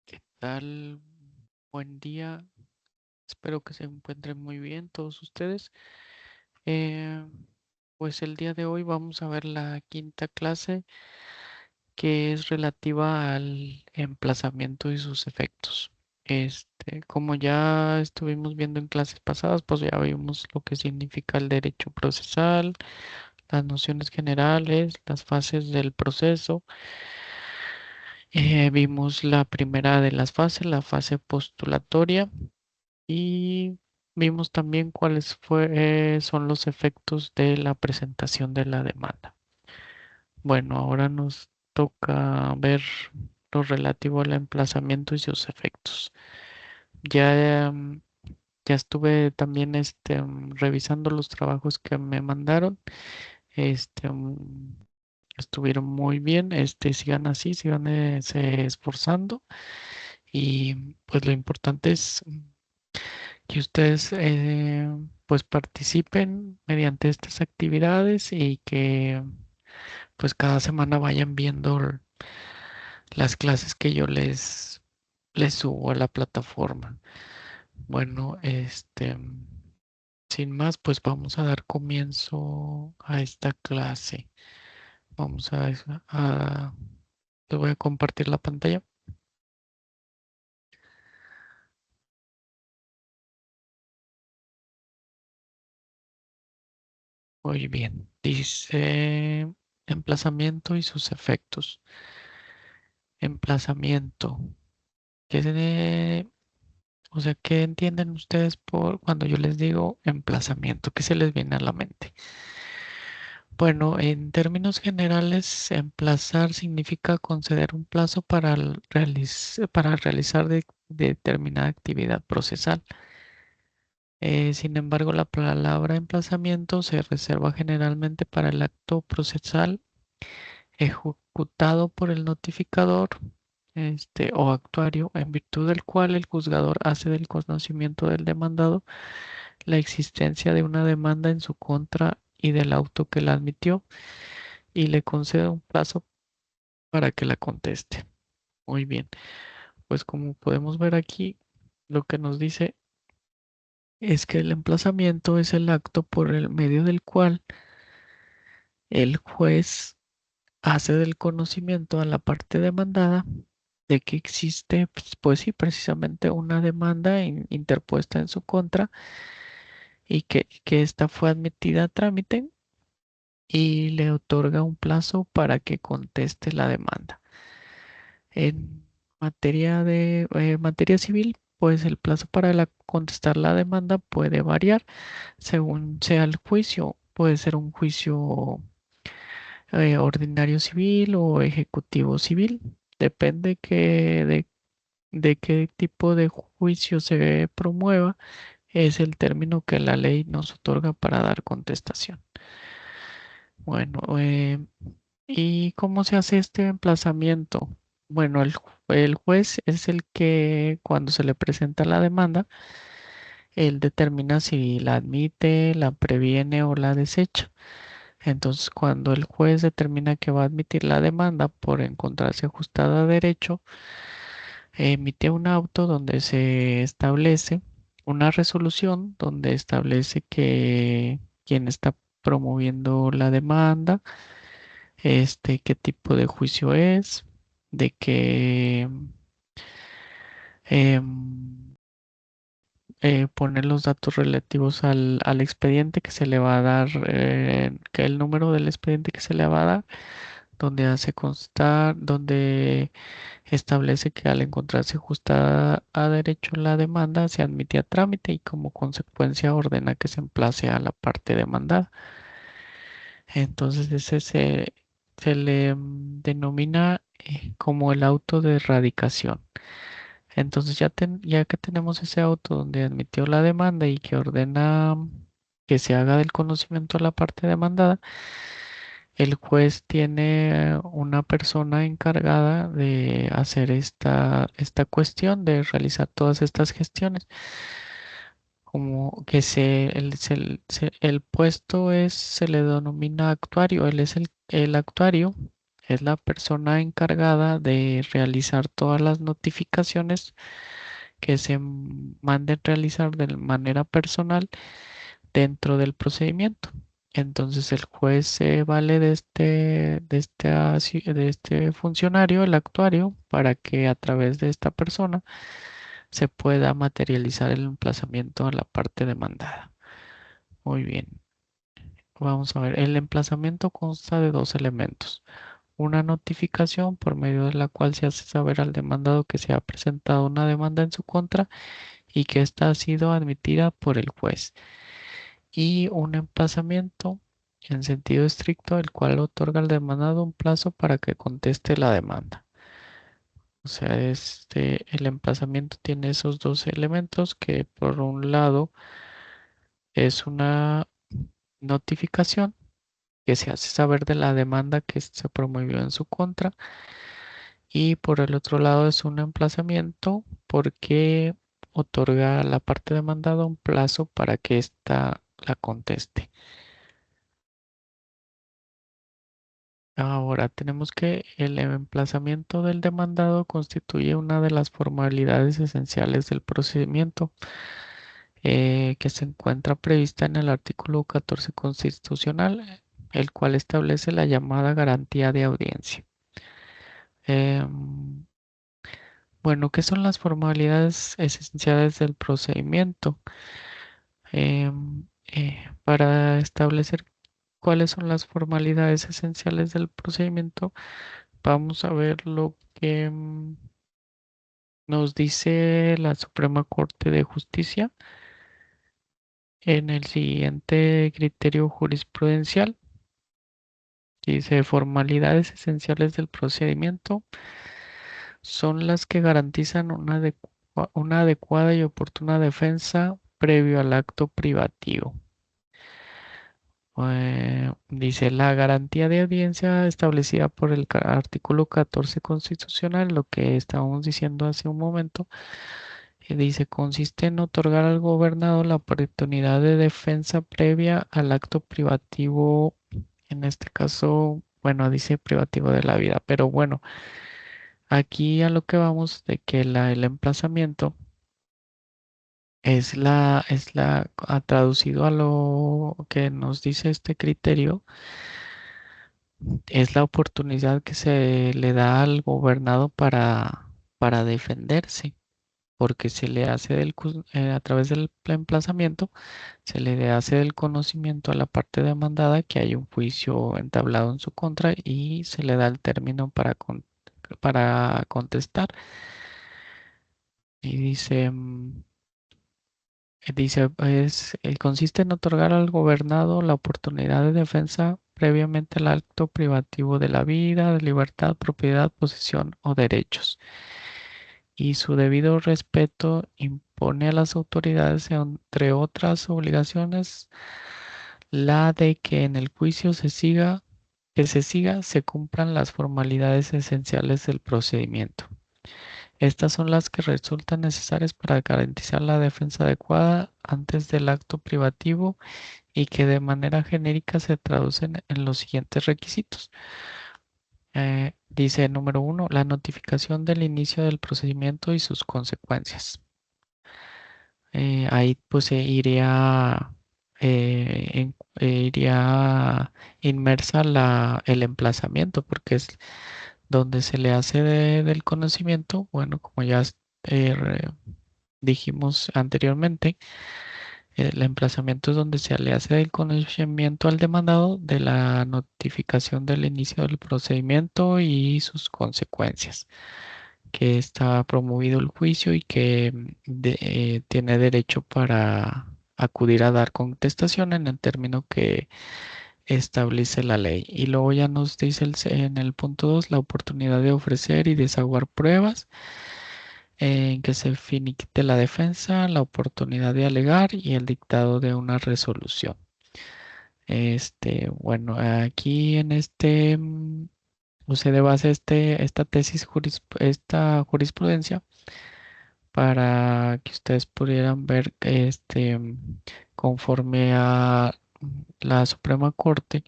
¿Qué tal? Buen día. Espero que se encuentren muy bien todos ustedes. Eh, pues el día de hoy vamos a ver la quinta clase que es relativa al emplazamiento y sus efectos. Como ya estuvimos viendo en clases pasadas, pues ya vimos lo que significa el derecho procesal, las nociones generales, las fases del proceso. Vimos la primera de las fases, la fase postulatoria. Y vimos también son los efectos de la presentación de la demanda. Bueno, ahora nos toca ver lo relativo al emplazamiento y sus efectos. Ya, ya estuve también revisando los trabajos que me mandaron. Este, mm, Estuvieron muy bien. Sigan así, sigan se esforzando. Y pues lo importante es que ustedes pues participen mediante estas actividades y que pues cada semana vayan viendo las clases que yo les subo a la plataforma. Bueno, sin más, pues vamos a dar comienzo a esta clase. Vamos a les voy a compartir la pantalla. Muy bien. Dice emplazamiento y sus efectos. Emplazamiento. ¿Qué o sea, qué entienden ustedes por cuando yo les digo emplazamiento? ¿Qué se les viene a la mente? Bueno, en términos generales, emplazar significa conceder un plazo para realizar determinada actividad procesal. Sin embargo, la palabra emplazamiento se reserva generalmente para el acto procesal ejecutado por el notificador o actuario, en virtud del cual el juzgador hace del conocimiento del demandado la existencia de una demanda en su contra y del auto que la admitió y le concede un plazo para que la conteste. Muy bien, pues como podemos ver aquí, lo que nos dice es que el emplazamiento es el acto por el medio del cual el juez hace del conocimiento a la parte demandada de que existe, pues sí, precisamente una demanda interpuesta en su contra y que ésta fue admitida a trámite y le otorga un plazo para que conteste la demanda. En materia civil, pues el plazo para contestar la demanda puede variar según sea el juicio. Puede ser un juicio ordinario civil o ejecutivo civil. Depende de qué tipo de juicio se promueva, es el término que la ley nos otorga para dar contestación. Bueno, ¿y cómo se hace este emplazamiento? Bueno, el juez es el que cuando se le presenta la demanda, él determina si la admite, la previene o la desecha. Entonces, cuando el juez determina que va a admitir la demanda por encontrarse ajustada a derecho, emite un auto donde se establece una resolución donde establece que quien está promoviendo la demanda, qué tipo de juicio es, de que em, poner los datos relativos al expediente que se le va a dar, que el número del expediente que se le va a dar, donde hace constar, donde establece que al encontrarse justa a derecho la demanda se admite a trámite y como consecuencia ordena que se emplace a la parte demandada. Entonces se le denomina como el auto de erradicación. Entonces ya que tenemos ese auto donde admitió la demanda y que ordena que se haga del conocimiento a la parte demandada, el juez tiene una persona encargada de hacer esta cuestión, de realizar todas estas gestiones. Como que el puesto se le denomina actuario, él es el actuario, es la persona encargada de realizar todas las notificaciones que se manden realizar de manera personal dentro del procedimiento. Entonces el juez se vale de este funcionario, el actuario, para que a través de esta persona se pueda materializar el emplazamiento a la parte demandada. Muy bien, vamos a ver. El emplazamiento consta de dos elementos. Una notificación por medio de la cual se hace saber al demandado que se ha presentado una demanda en su contra y que ésta ha sido admitida por el juez. Y un emplazamiento en sentido estricto, el cual otorga al demandado un plazo para que conteste la demanda. O sea, el emplazamiento tiene esos dos elementos que por un lado es una notificación que se hace saber de la demanda que se promovió en su contra y por el otro lado es un emplazamiento porque otorga a la parte demandada un plazo para que ésta la conteste. Ahora tenemos que el emplazamiento del demandado constituye una de las formalidades esenciales del procedimiento que se encuentra prevista en el artículo 14 constitucional, el cual establece la llamada garantía de audiencia. Em, bueno, ¿qué son las formalidades esenciales del procedimiento? Para establecer cuáles son las formalidades esenciales del procedimiento, vamos a ver lo que nos dice la Suprema Corte de Justicia en el siguiente criterio jurisprudencial. Dice, formalidades esenciales del procedimiento son las que garantizan una adecuada y oportuna defensa previo al acto privativo. Dice, la garantía de audiencia establecida por el artículo 14 constitucional, lo que estábamos diciendo hace un momento, dice, consiste en otorgar al gobernador la oportunidad de defensa previa al acto privativo, en este caso, bueno, dice privativo de la vida, pero bueno, aquí a lo que vamos de que el emplazamiento traducido a lo que nos dice este criterio, es la oportunidad que se le da al gobernado para defenderse, porque se le hace a través del emplazamiento, se le hace del conocimiento a la parte demandada que hay un juicio entablado en su contra y se le da el término para contestar. Y dice, consiste en otorgar al gobernado la oportunidad de defensa previamente al acto privativo de la vida, de libertad, propiedad, posesión o derechos. Y su debido respeto impone a las autoridades, entre otras obligaciones, la de que en el juicio se cumplan las formalidades esenciales del procedimiento. Estas son las que resultan necesarias para garantizar la defensa adecuada antes del acto privativo y que de manera genérica se traducen en los siguientes requisitos. Dice número uno, la notificación del inicio del procedimiento y sus consecuencias. Ahí pues iría inmersa el emplazamiento porque es donde se le hace del conocimiento. Bueno, como ya dijimos anteriormente, el emplazamiento es donde se le hace el conocimiento al demandado de la notificación del inicio del procedimiento y sus consecuencias, que está promovido el juicio y que tiene derecho para acudir a dar contestación en el término que establece la ley. Y luego ya nos dice en el punto 2 la oportunidad de ofrecer y desahogar pruebas en que se finiquite la defensa, la oportunidad de alegar y el dictado de una resolución. Bueno, aquí en use de base esta jurisprudencia para que ustedes pudieran ver conforme a la Suprema Corte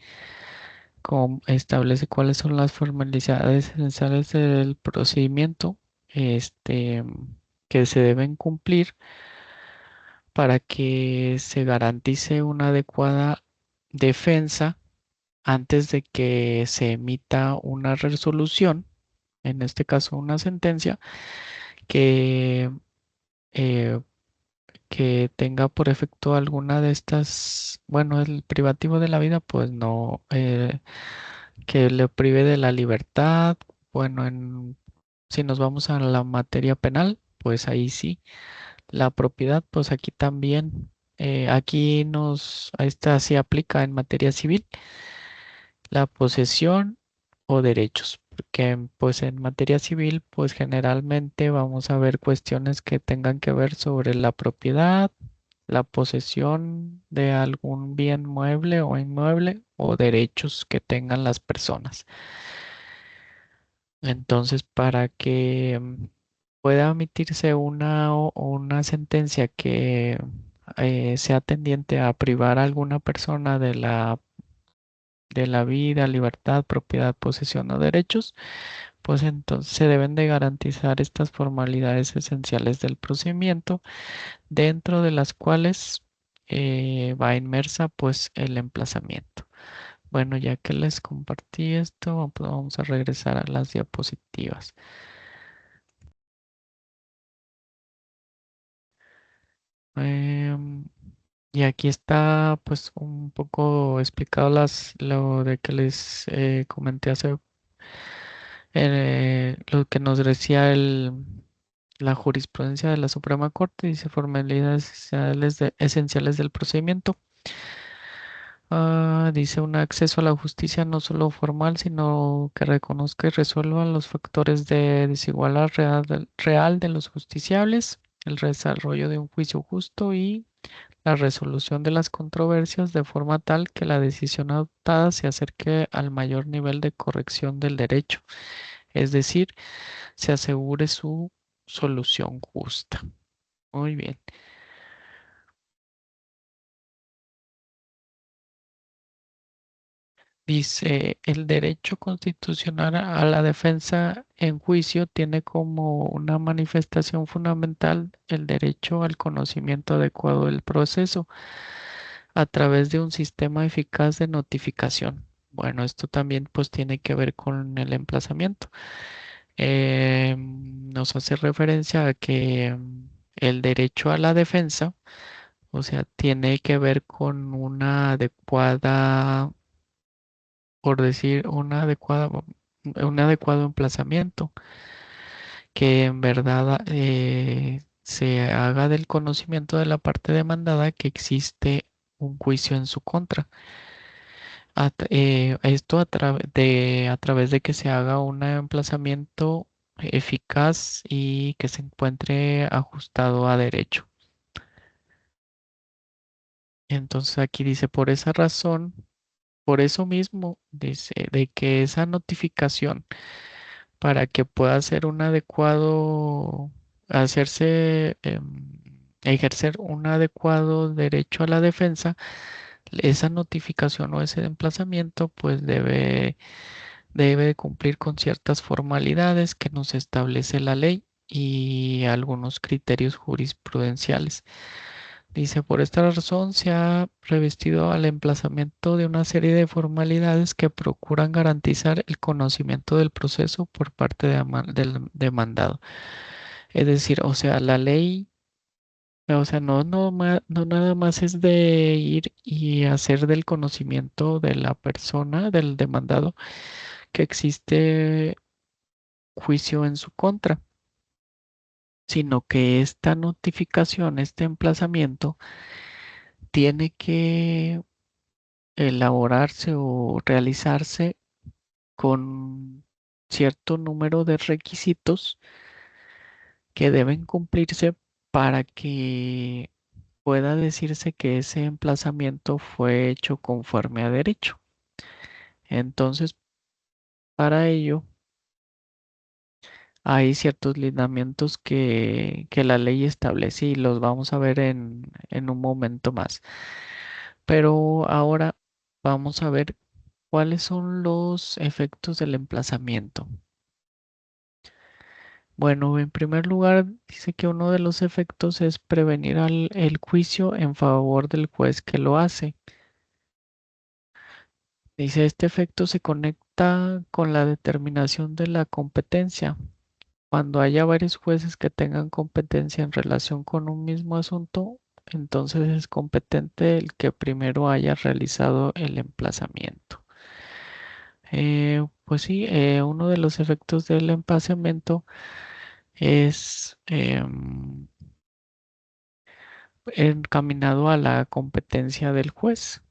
establece cuáles son las formalidades esenciales del procedimiento, este, que se deben cumplir para que se garantice una adecuada defensa antes de que se emita una resolución, en este caso una sentencia, que, eh, que tenga por efecto alguna de estas, bueno, el privativo de la vida, pues no, que le prive de la libertad, bueno, si nos vamos a la materia penal, pues ahí sí. La propiedad, pues aquí también, a esta sí aplica en materia civil, la posesión o derechos, porque pues en materia civil, pues generalmente vamos a ver cuestiones que tengan que ver sobre la propiedad, la posesión de algún bien mueble o inmueble o derechos que tengan las personas. Entonces, para que pueda emitirse una sentencia que sea tendiente a privar a alguna persona de la vida, libertad, propiedad, posesión o derechos, pues entonces se deben de garantizar estas formalidades esenciales del procedimiento, dentro de las cuales va inmersa pues el emplazamiento. Bueno, ya que les compartí esto, pues vamos a regresar a las diapositivas. Em, y aquí está pues un poco explicado lo de que les comenté hace, lo que nos decía la jurisprudencia de la Suprema Corte, dice formalidades esenciales del procedimiento. Dice un acceso a la justicia no solo formal, sino que reconozca y resuelva los factores de desigualdad real de los justiciables, el desarrollo de un juicio justo y la resolución de las controversias de forma tal que la decisión adoptada se acerque al mayor nivel de corrección del derecho, es decir, se asegure su solución justa. Muy bien. Dice, el derecho constitucional a la defensa en juicio tiene como una manifestación fundamental el derecho al conocimiento adecuado del proceso a través de un sistema eficaz de notificación. Bueno, esto también pues tiene que ver con el emplazamiento. Nos hace referencia a que el derecho a la defensa, o sea, tiene que ver con una adecuada, por decir, un adecuado emplazamiento, que en verdad se haga del conocimiento de la parte demandada que existe un juicio en su contra. Esto a través de que se haga un emplazamiento eficaz y que se encuentre ajustado a derecho. Entonces aquí dice, por esa razón, por eso mismo, dice, de que esa notificación para que pueda ser un adecuado, ejercer un adecuado derecho a la defensa, esa notificación o ese emplazamiento pues debe de cumplir con ciertas formalidades que nos establece la ley y algunos criterios jurisprudenciales. Dice, por esta razón se ha revestido al emplazamiento de una serie de formalidades que procuran garantizar el conocimiento del proceso por parte del demandado. Es decir, o sea, la ley, o sea, no nada más es de ir y hacer del conocimiento de la persona, del demandado, que existe juicio en su contra, sino que esta notificación, este emplazamiento, tiene que elaborarse o realizarse con cierto número de requisitos que deben cumplirse para que pueda decirse que ese emplazamiento fue hecho conforme a derecho. Entonces, para ello, hay ciertos lineamientos que la ley establece y los vamos a ver en un momento más. Pero ahora vamos a ver ¿Cuáles son los efectos del emplazamiento? Bueno, en primer lugar, dice que uno de los efectos es prevenir el juicio en favor del juez que lo hace. Dice, este efecto se conecta con la determinación de la competencia. Cuando haya varios jueces que tengan competencia en relación con un mismo asunto, entonces es competente el que primero haya realizado el emplazamiento. Pues sí, uno de los efectos del emplazamiento es encaminado a la competencia del juez,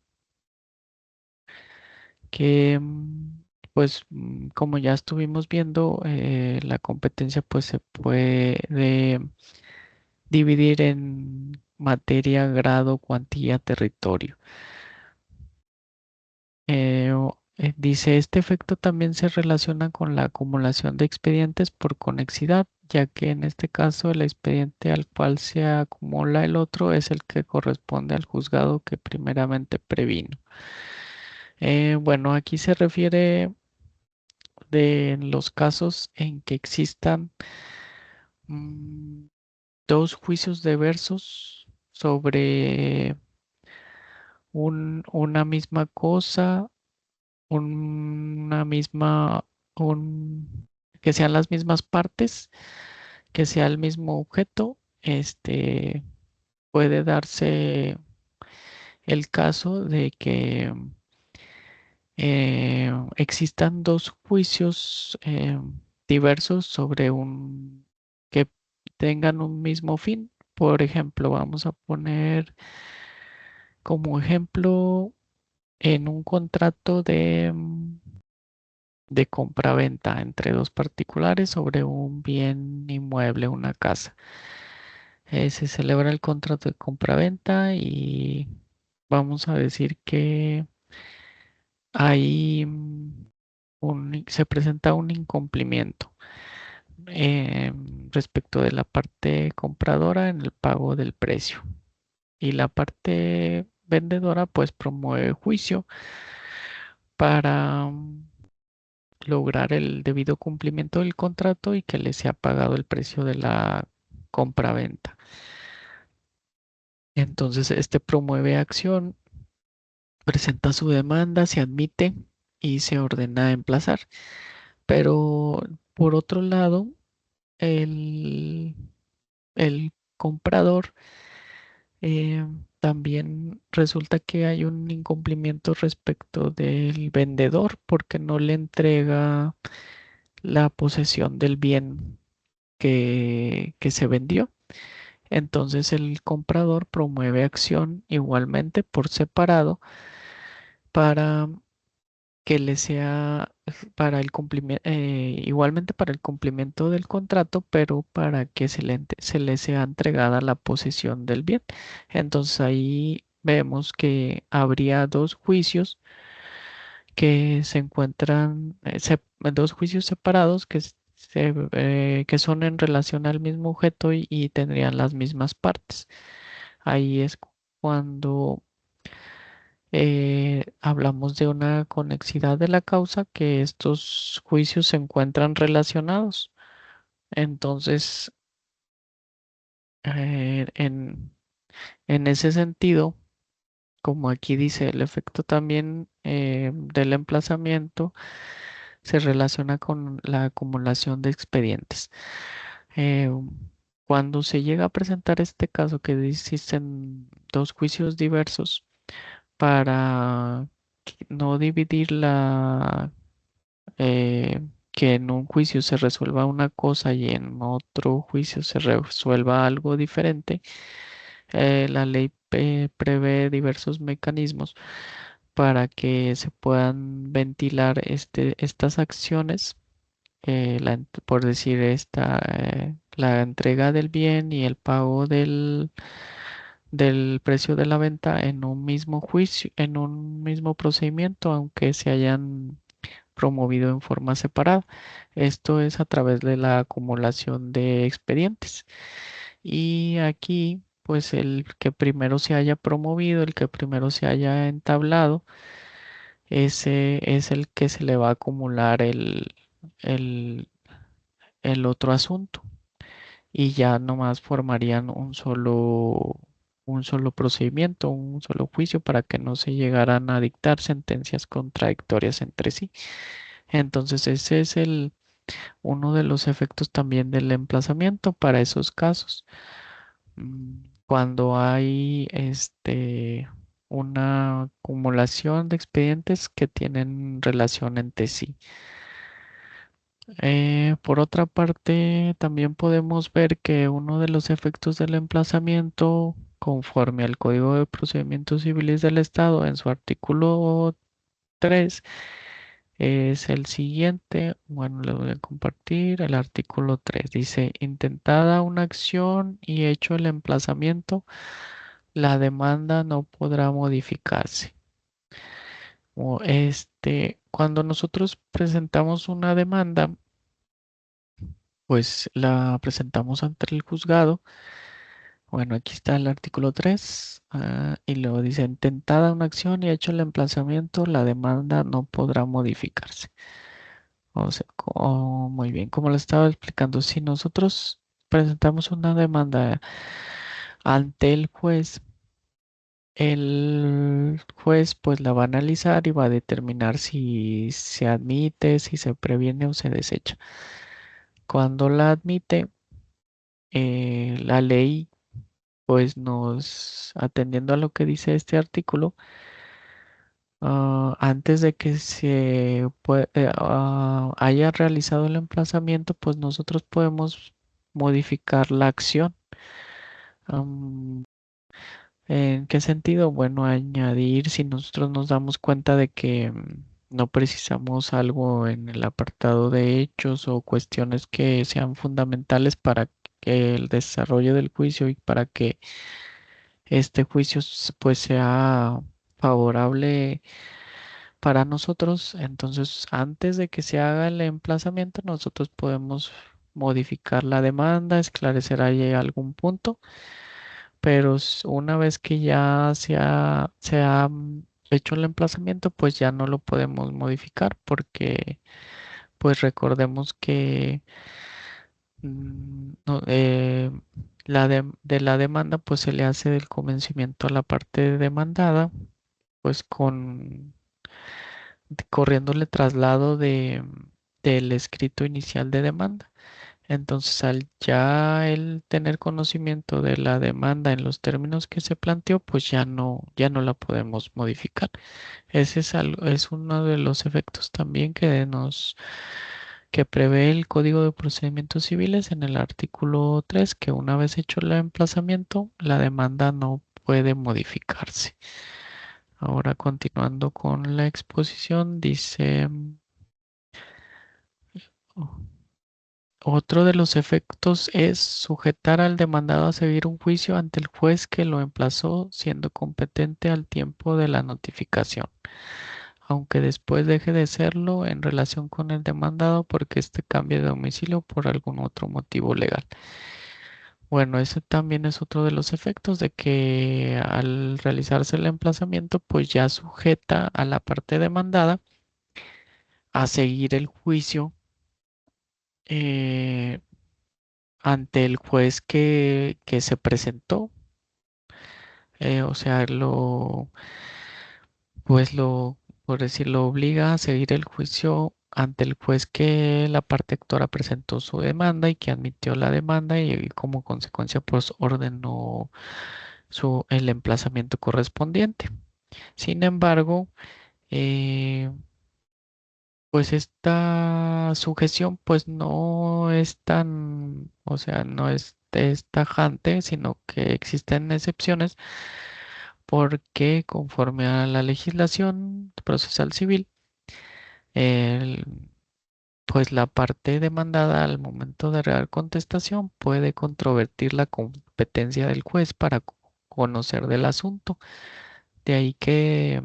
que pues como ya estuvimos viendo, la competencia pues se puede dividir en materia, grado, cuantía, territorio. Dice, este efecto también se relaciona con la acumulación de expedientes por conexidad, ya que en este caso el expediente al cual se acumula el otro es el que corresponde al juzgado que primeramente previno. Bueno, aquí se refiere de los casos en que existan mm, dos juicios diversos sobre una misma cosa, una misma, que sean las mismas partes, que sea el mismo objeto. Puede darse el caso de que existan dos juicios diversos sobre que tengan un mismo fin. Por ejemplo, vamos a poner como ejemplo en un contrato de compraventa entre dos particulares sobre un bien inmueble, una casa. Se celebra el contrato de compraventa y vamos a decir que ahí se presenta un incumplimiento respecto de la parte compradora en el pago del precio. Y la parte vendedora pues promueve juicio para lograr el debido cumplimiento del contrato y que les sea pagado el precio de la compraventa. Entonces, este promueve acción, presenta su demanda, se admite y se ordena emplazar. Pero por otro lado, el, el comprador también resulta que hay un incumplimiento respecto del vendedor porque no le entrega la posesión del bien que se vendió. Entonces el comprador promueve acción igualmente por separado para que le sea para el cumplimiento, igualmente para el cumplimiento del contrato, pero para que se le sea entregada la posesión del bien. Entonces ahí vemos que habría dos juicios que se encuentran, dos juicios separados que son en relación al mismo objeto y tendrían las mismas partes. Ahí es cuando hablamos de una conexidad de la causa, que estos juicios se encuentran relacionados. Entonces, eh, en, en ese sentido, como aquí dice, el efecto también del emplazamiento se relaciona con la acumulación de expedientes. Eh, Cuando se llega a presentar este caso que existen dos juicios diversos para no dividir que en un juicio se resuelva una cosa y en otro juicio se resuelva algo diferente, la ley prevé diversos mecanismos para que se puedan ventilar estas acciones, por decir la entrega del bien y el pago del precio de la venta en un mismo juicio, en un mismo procedimiento, aunque se hayan promovido en forma separada. Esto es a través de la acumulación de expedientes. Y aquí, pues el que primero se haya promovido, el que primero se haya entablado, ese es el que se le va a acumular el, el otro asunto y ya nomás formarían un solo procedimiento, un solo juicio para que no se llegaran a dictar sentencias contradictorias entre sí. Entonces ese es uno de los efectos también del emplazamiento para esos casos. Cuando hay una acumulación de expedientes que tienen relación entre sí. Por otra parte, también podemos ver que uno de los efectos del emplazamiento, conforme al Código de Procedimientos Civiles del Estado, en su artículo 3, es el siguiente. Bueno, le voy a compartir el artículo 3. Dice, intentada una acción y hecho el emplazamiento, la demanda no podrá modificarse. Cuando nosotros presentamos una demanda, pues la presentamos ante el juzgado. Bueno, aquí está el artículo 3, y luego dice, intentada una acción y hecho el emplazamiento, la demanda no podrá modificarse. O sea, muy bien, como le estaba explicando, si nosotros presentamos una demanda ante el juez pues la va a analizar y va a determinar si se admite, si se previene o se desecha. Cuando la admite, la ley pues atendiendo a lo que dice este artículo, antes de que haya realizado el emplazamiento, pues nosotros podemos modificar la acción. Am, ¿En qué sentido? Bueno, añadir si nosotros nos damos cuenta de que no precisamos algo en el apartado de hechos o cuestiones que sean fundamentales para que el desarrollo del juicio y para que este juicio pues sea favorable para nosotros. Entonces, antes de que se haga el emplazamiento, nosotros podemos modificar la demanda, esclarecer ahí algún punto, pero una vez que ya se ha hecho el emplazamiento, pues ya no lo podemos modificar porque pues recordemos que no, de la demanda pues se le hace el convencimiento a la parte demandada pues corriéndole traslado del escrito inicial de demanda. Entonces, al ya él tener conocimiento de la demanda en los términos que se planteó, pues ya no la podemos modificar. Ese es uno de los efectos también que prevé el Código de Procedimientos Civiles en el artículo 3, que una vez hecho el emplazamiento, la demanda no puede modificarse. Ahora continuando con la exposición, dice, otro de los efectos es sujetar al demandado a seguir un juicio ante el juez que lo emplazó, siendo competente al tiempo de la notificación, aunque después deje de serlo en relación con el demandado porque éste cambie de domicilio por algún otro motivo legal. Bueno, ese también es otro de los efectos de que al realizarse el emplazamiento, pues ya sujeta a la parte demandada a seguir el juicio eh, ante el juez que se presentó. O sea, pues por decirlo, obliga a seguir el juicio ante el juez que la parte actora presentó su demanda y que admitió la demanda y como consecuencia pues ordenó el emplazamiento correspondiente. Sin embargo, eh, pues esta sujeción pues no es tan, o sea, no es tajante, sino que existen excepciones porque conforme a la legislación procesal civil, el- pues la parte demandada al momento de dar contestación puede controvertir la competencia del juez para conocer del asunto. De ahí que,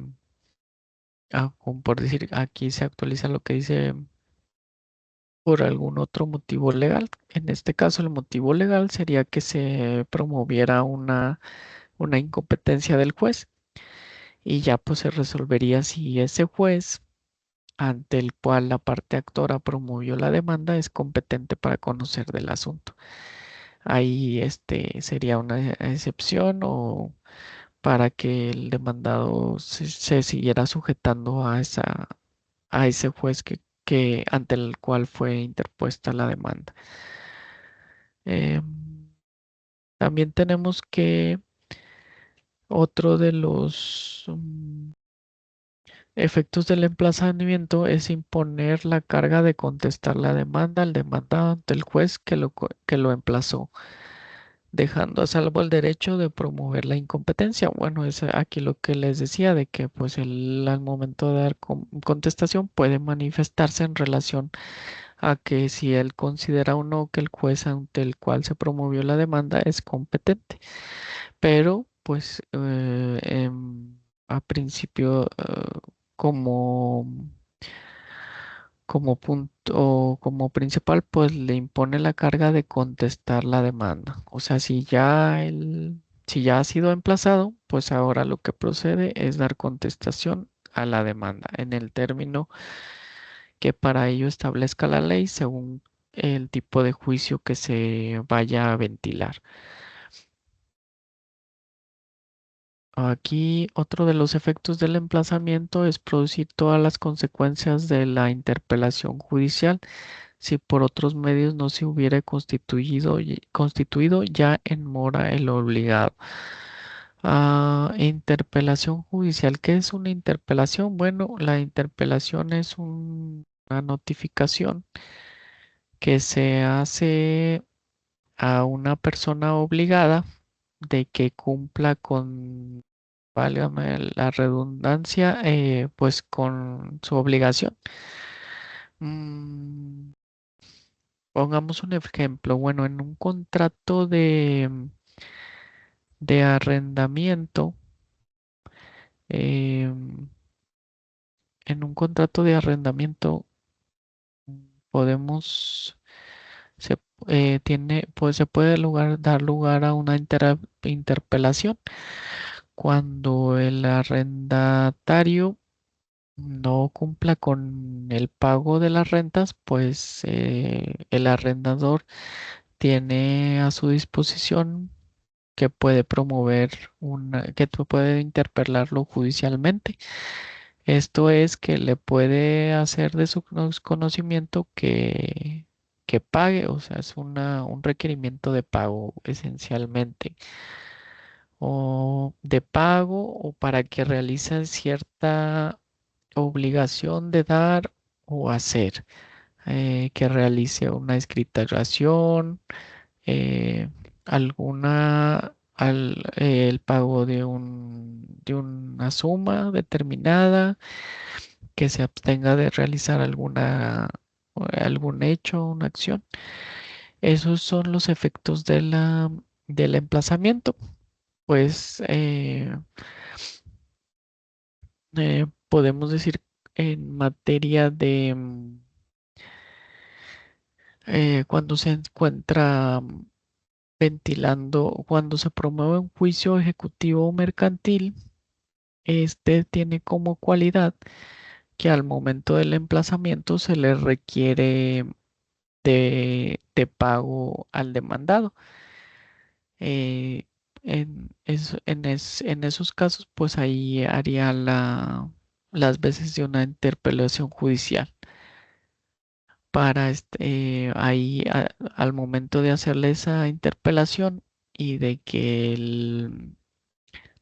como por decir, aquí se actualiza lo que dice por algún otro motivo legal. En este caso, el motivo legal sería que se promoviera una incompetencia del juez y ya pues se resolvería si ese juez ante el cual la parte actora promovió la demanda es competente para conocer del asunto. Ahí sería una excepción o para que el demandado se siguiera sujetando a ese juez que ante el cual fue interpuesta la demanda. También tenemos que otro de los efectos del emplazamiento es imponer la carga de contestar la demanda al demandado ante el juez que lo emplazó, dejando a salvo el derecho de promover la incompetencia. Bueno, es aquí lo que les decía de que pues él al momento de dar contestación puede manifestarse en relación a que si él considera o no que el juez ante el cual se promovió la demanda es competente. Pero pues a principio como, como punto o como principal pues le impone la carga de contestar la demanda. O sea, si ya ha sido emplazado, pues ahora lo que procede es dar contestación a la demanda en el término que para ello establezca la ley según el tipo de juicio que se vaya a ventilar. Aquí otro de los efectos del emplazamiento es producir todas las consecuencias de la interpelación judicial si por otros medios no se hubiera constituido ya en mora el obligado. Interpelación judicial. ¿Qué es una interpelación? Bueno, la interpelación es una notificación que se hace a una persona obligada de que cumpla con, válgame la redundancia, pues con su obligación. Mm, pongamos un ejemplo. Bueno, en un contrato de arrendamiento, em, en un contrato de arrendamiento podemos, se, pues se puede dar lugar a una interpelación cuando el arrendatario no cumpla con el pago de las rentas, pues el arrendador tiene a su disposición que puede promover que puede interpelarlo judicialmente. Esto es que le puede hacer de su conocimiento que pague, o sea, es un requerimiento de pago esencialmente, o de pago o para que realice cierta obligación de dar o hacer, que realice una escritura, eh, el pago de una suma determinada, que se abstenga de realizar algún hecho, una acción. Esos son los efectos del emplazamiento. Pues podemos decir en materia de cuando se encuentra ventilando, cuando se promueve un juicio ejecutivo o mercantil, este tiene como cualidad que al momento del emplazamiento se le requiere de pago al demandado. Eh, en esos casos, pues ahí haría las veces de una interpelación judicial para ahí al momento de hacerle esa interpelación y de que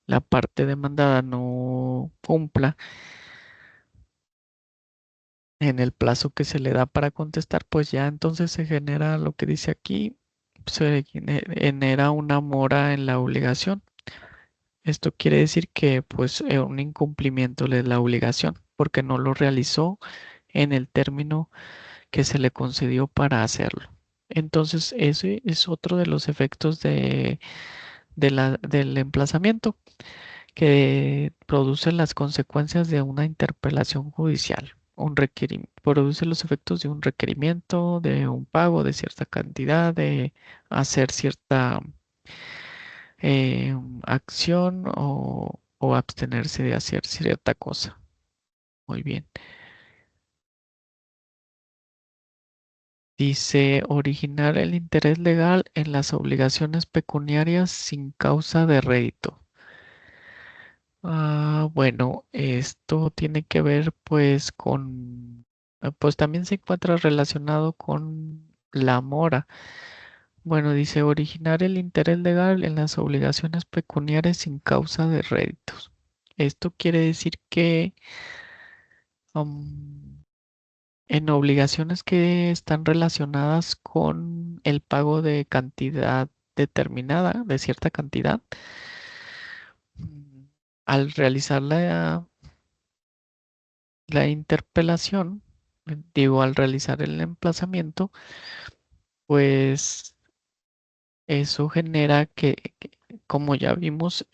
la parte demandada no cumpla en el plazo que se le da para contestar, pues ya entonces se genera lo que dice aquí, genera una mora en la obligación. Esto quiere decir que pues un incumplimiento de la obligación porque no lo realizó en el término que se le concedió para hacerlo. Entonces, ese es otro de los efectos del emplazamiento que produce las consecuencias de una interpelación judicial. Produce los efectos de un requerimiento, de un pago de cierta cantidad, de hacer cierta acción o abstenerse de hacer cierta cosa. Muy bien. Dice, originar el interés legal en las obligaciones pecuniarias sin causa de rédito. Bueno, esto tiene que ver pues con, pues también se encuentra relacionado con la mora. Bueno, dice originar el interés legal en las obligaciones pecuniarias sin causa de réditos. Esto quiere decir que en obligaciones que están relacionadas con el pago de cantidad determinada, de cierta cantidad, mm, al realizar la interpelación, digo, al realizar el emplazamiento, pues eso genera como ya vimos,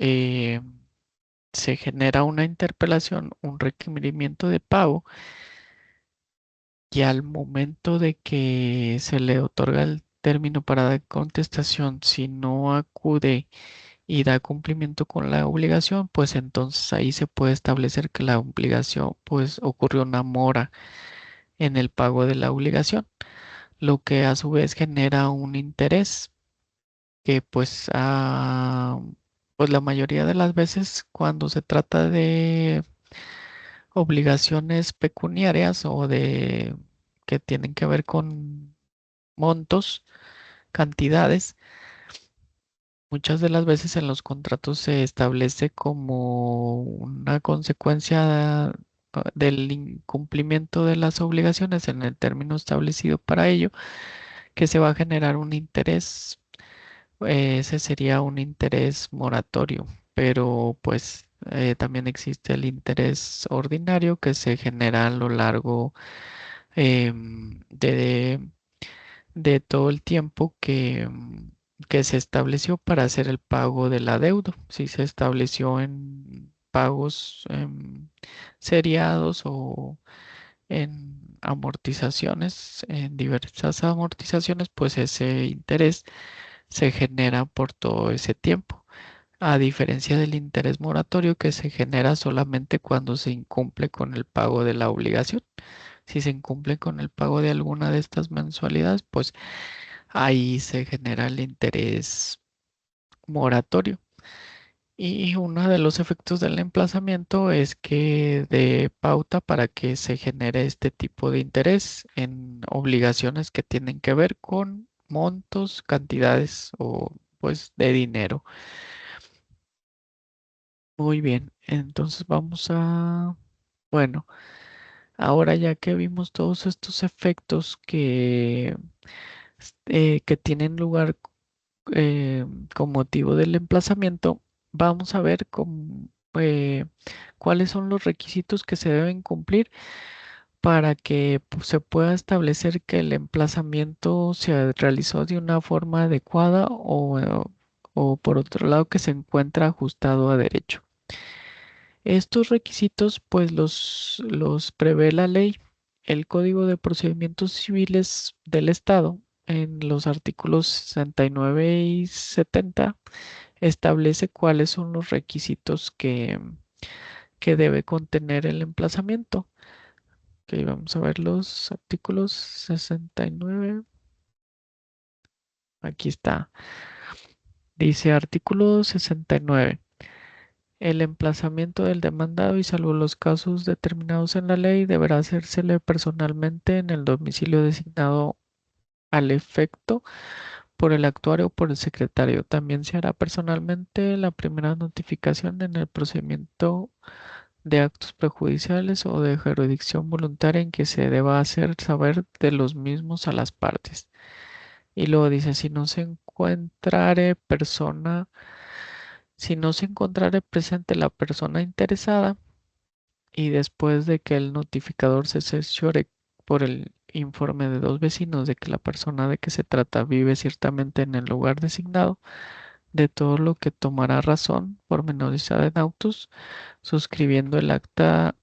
se genera una interpelación, un requerimiento de pago, y al momento de que se le otorga el término para dar contestación, si no acude y da cumplimiento con la obligación, pues entonces ahí se puede establecer que la obligación, pues ocurrió una mora en el pago de la obligación, lo que a su vez genera un interés que pues la mayoría de las veces cuando se trata de obligaciones pecuniarias o de que tienen que ver con montos, cantidades, muchas de las veces en los contratos se establece como una consecuencia del incumplimiento de las obligaciones en el término establecido para ello, que se va a generar un interés. Ese sería un interés moratorio, pero pues también existe el interés ordinario que se genera a lo largo de todo el tiempo que se estableció para hacer el pago de la deuda. Si se estableció en pagos seriados o en amortizaciones, en diversas amortizaciones, pues ese interés se genera por todo ese tiempo, a diferencia del interés moratorio que se genera solamente cuando se incumple con el pago de la obligación. Si se incumple con el pago de alguna de estas mensualidades, pues ahí se genera el interés moratorio. Y uno de los efectos del emplazamiento es que de pauta para que se genere este tipo de interés en obligaciones que tienen que ver con montos, cantidades o pues de dinero. Muy bien, entonces bueno, ahora ya que vimos todos estos efectos que tienen lugar eh, con motivo del emplazamiento, vamos a ver cuáles son los requisitos que se deben cumplir para que pues, se pueda establecer que el emplazamiento se realizó de una forma adecuada o por otro lado que se encuentra ajustado a derecho. Estos requisitos pues los prevé la ley, el Código de Procedimientos Civiles del Estado, en los artículos 69 y 70 establece cuáles son los requisitos que debe contener el emplazamiento. Ok, vamos a ver los artículos 69. Aquí está. Dice artículo 69. El emplazamiento del demandado y salvo los casos determinados en la ley deberá hacérsele personalmente en el domicilio designado al efecto por el actuario o por el secretario. También se hará personalmente la primera notificación en el procedimiento de actos prejudiciales o de jurisdicción voluntaria en que se deba hacer saber de los mismos a las partes. Y luego dice, si no se encontrare presente la persona interesada y después de que el notificador se cerciore por el informe de dos vecinos de que la persona de que se trata vive ciertamente en el lugar designado, de todo lo que tomará razón pormenorizada en autos, suscribiendo el acta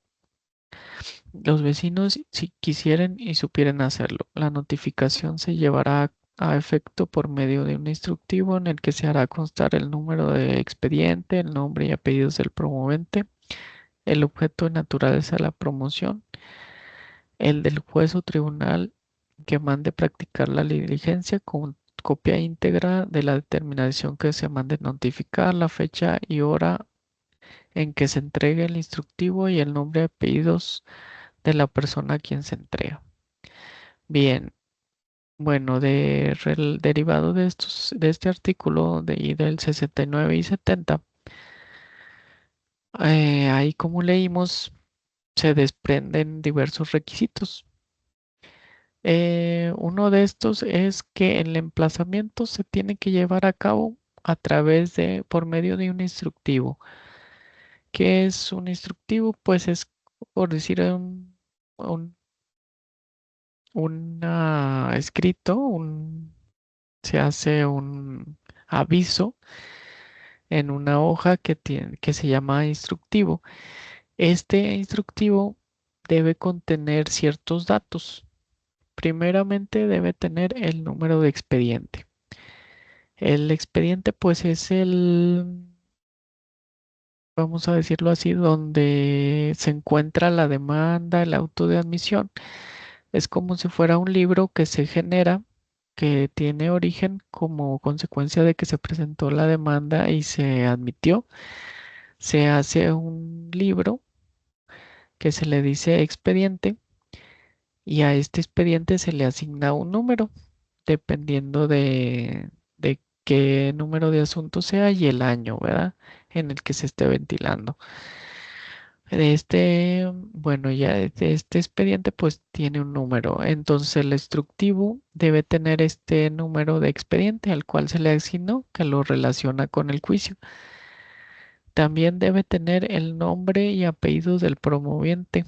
los vecinos si quisieren y supieren hacerlo. La notificación se llevará a efecto por medio de un instructivo en el que se hará constar el número de expediente, el nombre y apellidos del promovente, el objeto de naturaleza de la promoción, el del juez o tribunal que mande practicar la diligencia con copia íntegra de la determinación que se mande notificar, la fecha y hora en que se entregue el instructivo y el nombre y apellidos de la persona a quien se entrega. Bien, bueno, derivado de de este artículo y del 69 y 70, ahí como leímos, se desprenden diversos requisitos. Uno de estos es que el emplazamiento se tiene que llevar a cabo por medio de un instructivo. ¿Qué es un instructivo? Pues es, por decir, un escrito, se hace un aviso en una hoja que se llama instructivo. Este instructivo debe contener ciertos datos. Primeramente debe tener el número de expediente. El expediente pues es vamos a decirlo así, donde se encuentra la demanda, el auto de admisión. Es como si fuera un libro que se genera, que tiene origen como consecuencia de que se presentó la demanda y se admitió. Se hace un libro que se le dice expediente y a este expediente se le asigna un número dependiendo de qué número de asunto sea y el año, ¿verdad? En el que se esté ventilando. Bueno, ya este expediente pues tiene un número. Entonces el instructivo debe tener este número de expediente al cual se le asignó que lo relaciona con el juicio. También debe tener el nombre y apellido del promoviente,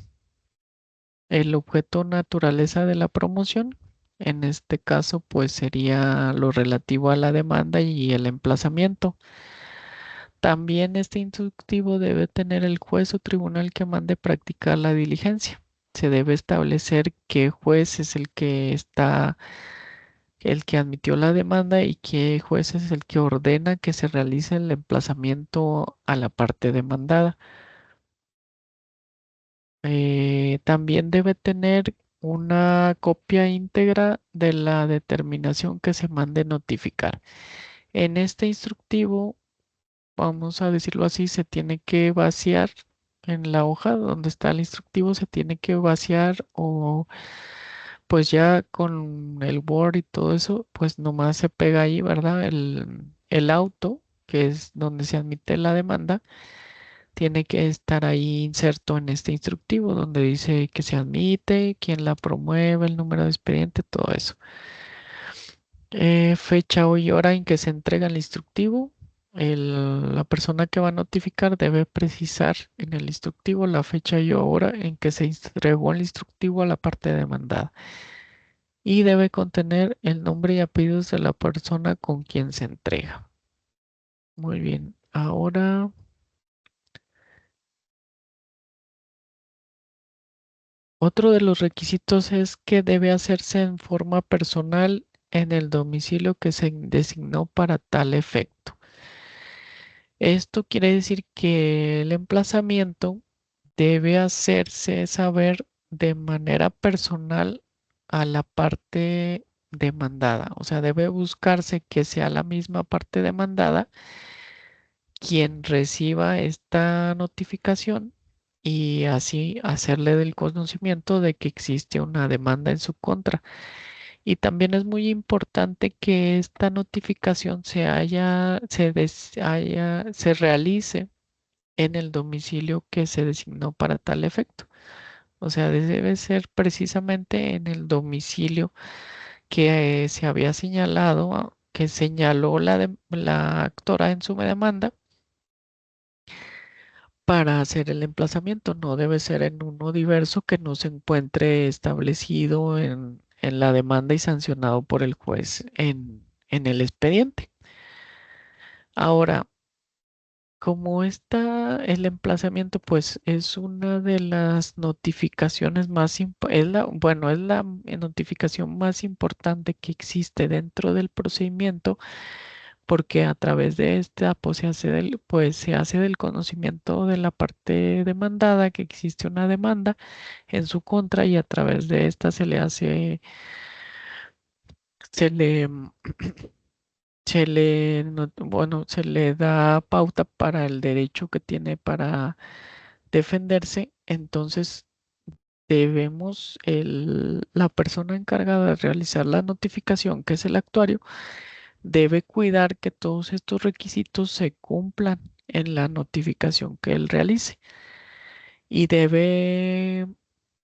el objeto naturaleza de la promoción. En este caso pues sería lo relativo a la demanda y el emplazamiento. También este instructivo debe tener el juez o tribunal que mande practicar la diligencia. Se debe establecer qué juez es el que admitió la demanda y qué juez es el que ordena que se realice el emplazamiento a la parte demandada. También debe tener una copia íntegra de la determinación que se mande notificar. En este instructivo, vamos a decirlo así, se tiene que vaciar en la hoja donde está el instructivo, se tiene que vaciar o pues ya con el Word y todo eso, pues nomás se pega ahí, ¿verdad? El auto, que es donde se admite la demanda, tiene que estar ahí inserto en este instructivo donde dice que se admite, quién la promueve, el número de expediente, todo eso. Fecha y hora en que se entrega el instructivo. La persona que va a notificar debe precisar en el instructivo la fecha y hora en que se entregó el instructivo a la parte demandada y debe contener el nombre y apellidos de la persona con quien se entrega. Muy bien, ahora otro de los requisitos es que debe hacerse en forma personal en el domicilio que se designó para tal efecto. Esto quiere decir que el emplazamiento debe hacerse saber de manera personal a la parte demandada. O sea, debe buscarse que sea la misma parte demandada quien reciba esta notificación y así hacerle del conocimiento de que existe una demanda en su contra. Y también es muy importante que esta notificación se realice en el domicilio que se designó para tal efecto. O sea, debe ser precisamente en el domicilio que se había señalado, que señaló la actora en su demanda para hacer el emplazamiento. No debe ser en uno diverso que no se encuentre establecido en la demanda y sancionado por el juez en el expediente. Ahora, Como está el emplazamiento, pues es una de las notificaciones más, bueno, es la notificación más importante que existe dentro del procedimiento, porque a través de esta, pues se hace del conocimiento de la parte demandada que existe una demanda en su contra y a través de esta se le, bueno, se le da pauta para el derecho que tiene para defenderse. Entonces la persona encargada de realizar la notificación, que es el actuario, debe cuidar que todos estos requisitos se cumplan en la notificación que él realice y debe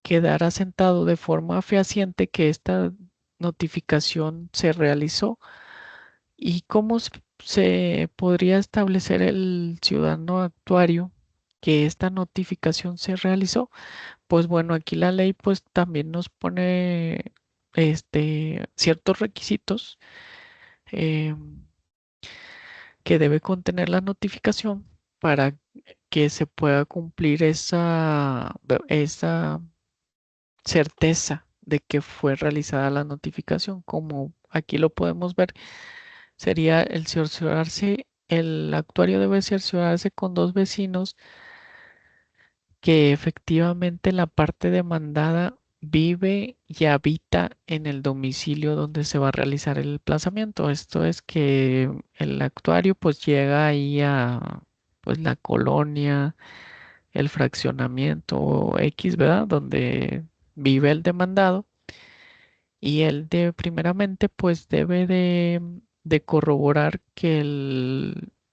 quedar asentado de forma fehaciente que esta notificación se realizó. ¿Y cómo se podría establecer el ciudadano actuario que esta notificación se realizó? Pues bueno, aquí la ley pues también nos pone ciertos requisitos eh, que debe contener la notificación para que se pueda cumplir esa certeza de que fue realizada la notificación. Como aquí lo podemos ver, sería el actuario debe cerciorarse con dos vecinos que efectivamente la parte demandada vive y habita en el domicilio donde se va a realizar el emplazamiento. Esto es que el actuario pues llega ahí a pues la colonia, el fraccionamiento X, ¿verdad? Donde vive el demandado y él primeramente pues debe de corroborar que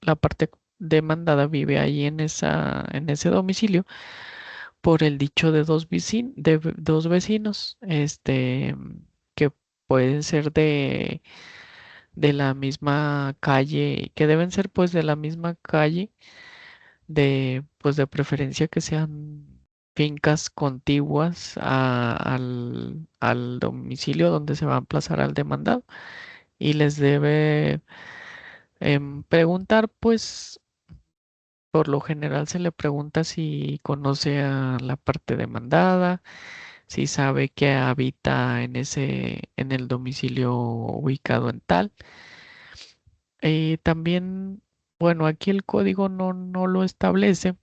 la parte demandada vive ahí en ese domicilio por el dicho de dos vecinos, que pueden ser de la misma calle, que deben ser pues de la misma calle, pues de preferencia que sean fincas contiguas al domicilio donde se va a emplazar al demandado y les debe preguntar pues por lo general se le pregunta si conoce a la parte demandada, si sabe que habita en el domicilio ubicado en tal. También, bueno, aquí el código no lo establece,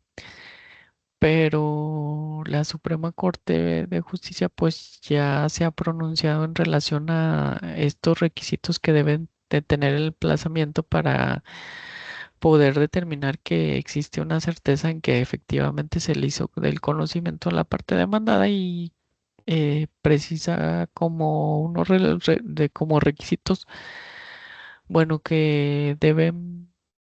pero la Suprema Corte de Justicia pues ya se ha pronunciado en relación a estos requisitos que deben de tener el emplazamiento para poder determinar que existe una certeza en que efectivamente se le hizo del conocimiento a la parte demandada y precisa como como requisitos, bueno, que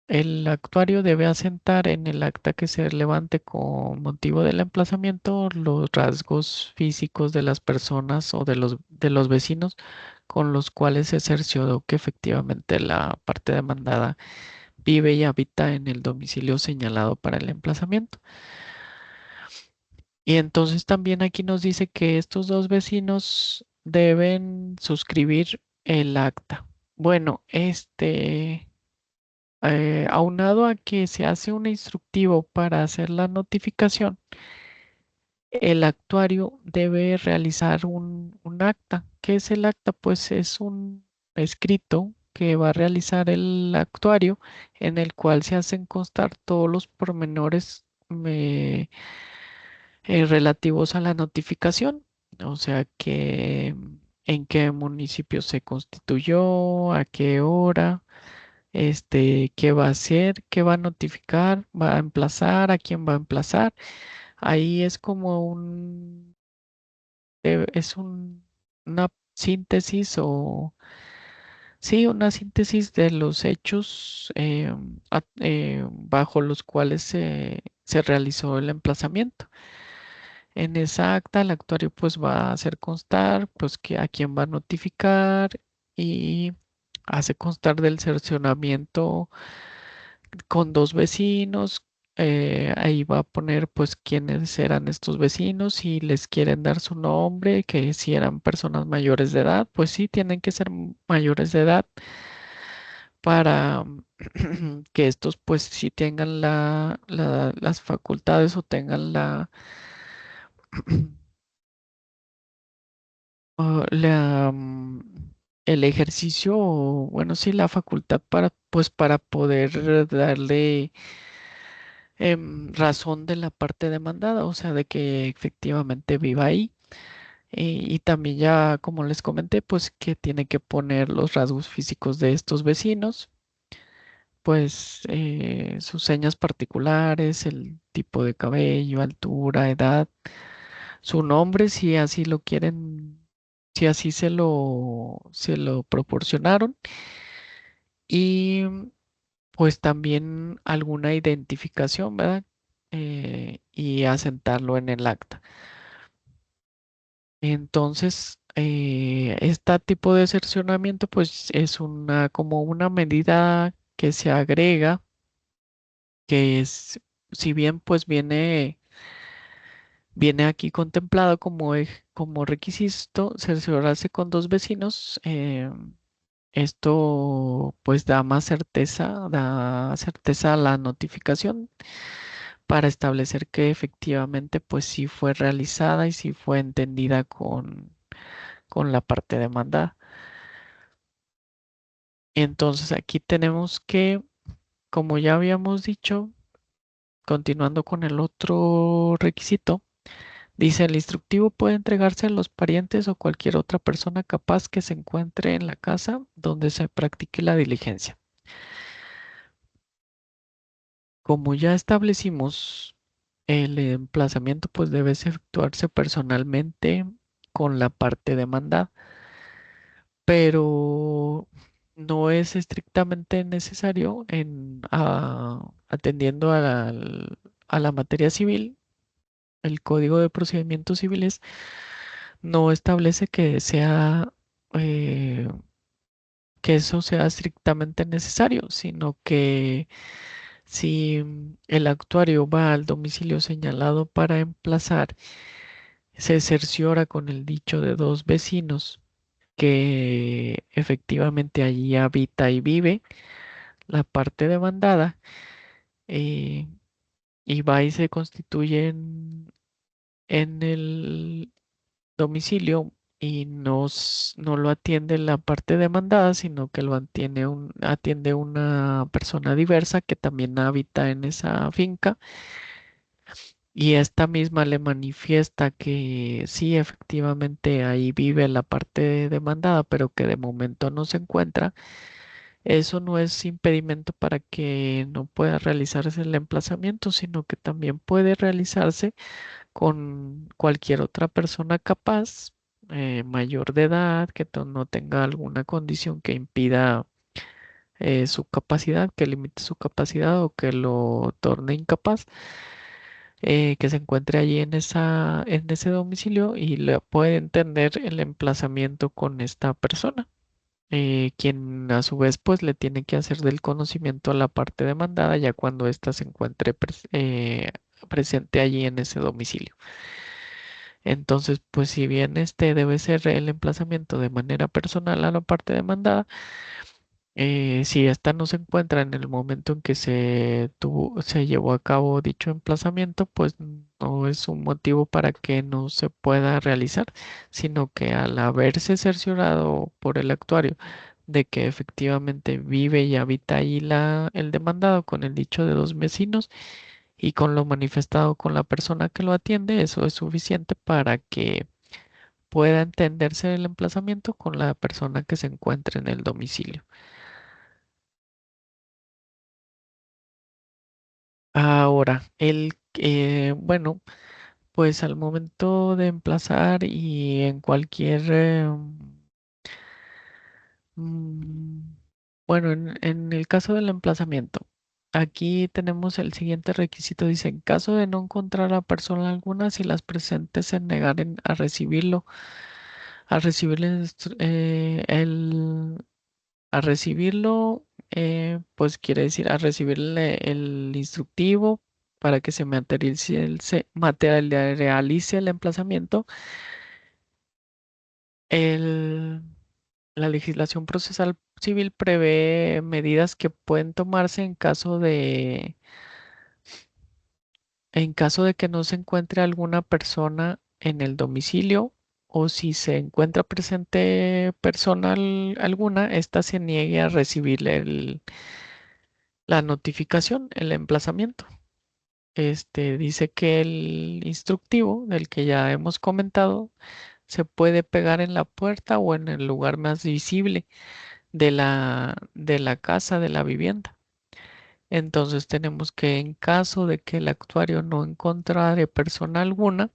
el actuario debe asentar en el acta que se levante con motivo del emplazamiento los rasgos físicos de las personas o de los vecinos con los cuales se cercioró que efectivamente la parte demandada vive y habita en el domicilio señalado para el emplazamiento. Y entonces también aquí nos dice que estos dos vecinos deben suscribir el acta. Bueno, aunado a que se hace un instructivo para hacer la notificación, el actuario debe realizar un acta. ¿Qué es el acta? Pues es un escrito que va a realizar el actuario en el cual se hacen constar todos los pormenores relativos a la notificación. O sea, que en qué municipio se constituyó, a qué hora, qué va a hacer, qué va a notificar, va a emplazar, a quién va a emplazar. Ahí es como una síntesis o, sí, una síntesis de los hechos bajo los cuales se realizó el emplazamiento. En esa acta, el actuario pues va a hacer constar pues que a quién va a notificar y hace constar del cercionamiento con dos vecinos. Ahí va a poner pues quiénes eran estos vecinos, si les quieren dar su nombre, que si eran personas mayores de edad, pues sí, tienen que ser mayores de edad para que estos pues sí tengan las facultades o tengan el ejercicio o bueno, sí, la facultad para pues para poder darle razón de la parte demandada, o sea, de que efectivamente viva ahí. Y también ya, como les comenté, pues que tiene que poner los rasgos físicos de estos vecinos, pues sus señas particulares, el tipo de cabello, altura, edad, su nombre, si así lo quieren, si así se lo proporcionaron, y pues también alguna identificación, ¿verdad? Y asentarlo en el acta. Entonces, este tipo de cercionamiento, pues es una como una medida que se agrega, que es, si bien pues viene aquí contemplado como, como requisito cerciorarse con dos vecinos, esto pues da certeza a la notificación para establecer que efectivamente pues sí fue realizada y sí fue entendida con la parte demandada. Entonces aquí tenemos que, como ya habíamos dicho, continuando con el otro requisito, dice el instructivo puede entregarse a los parientes o cualquier otra persona capaz que se encuentre en la casa donde se practique la diligencia. Como ya establecimos, el emplazamiento pues debe efectuarse personalmente con la parte demandada, pero no es estrictamente necesario atendiendo a la materia civil. El Código de Procedimientos Civiles no establece eh, que eso sea estrictamente necesario, sino que si el actuario va al domicilio señalado para emplazar, se cerciora con el dicho de dos vecinos que efectivamente allí habita y vive la parte demandada, eh, y va y se constituye en el domicilio y no lo atiende la parte demandada, sino que lo atiende una persona diversa que también habita en esa finca, y esta misma le manifiesta que sí, efectivamente ahí vive la parte demandada, pero que de momento no se encuentra. Eso no es impedimento para que no pueda realizarse el emplazamiento, sino que también puede realizarse con cualquier otra persona capaz, mayor de edad, que no tenga alguna condición que impida su capacidad, que limite su capacidad o que lo torne incapaz, que se encuentre allí en ese domicilio y le puede entender el emplazamiento con esta persona. Quien a su vez pues le tiene que hacer del conocimiento a la parte demandada ya cuando ésta se encuentre presente allí en ese domicilio. Entonces, pues si bien este debe ser el emplazamiento de manera personal a la parte demandada, si ésta no se encuentra en el momento en que se llevó a cabo dicho emplazamiento, pues no es un motivo para que no se pueda realizar, sino que al haberse cerciorado por el actuario de que efectivamente vive y habita ahí el demandado con el dicho de dos vecinos y con lo manifestado con la persona que lo atiende, eso es suficiente para que pueda entenderse el emplazamiento con la persona que se encuentre en el domicilio. Ahora, bueno, pues al momento de emplazar y en cualquier, mm, bueno, en el caso del emplazamiento, aquí tenemos el siguiente requisito, dice, en caso de no encontrar a persona alguna, si las presentes se negaren a recibir a recibirlo, pues quiere decir a recibirle el instructivo para que se materialice el emplazamiento. La legislación procesal civil prevé medidas que pueden tomarse en caso de que no se encuentre alguna persona en el domicilio o si se encuentra presente persona alguna, ésta se niegue a recibir la notificación, el emplazamiento. Dice que el instructivo, del que ya hemos comentado, se puede pegar en la puerta o en el lugar más visible de la casa, de la vivienda. Entonces tenemos que, en caso de que el actuario no encontrare persona alguna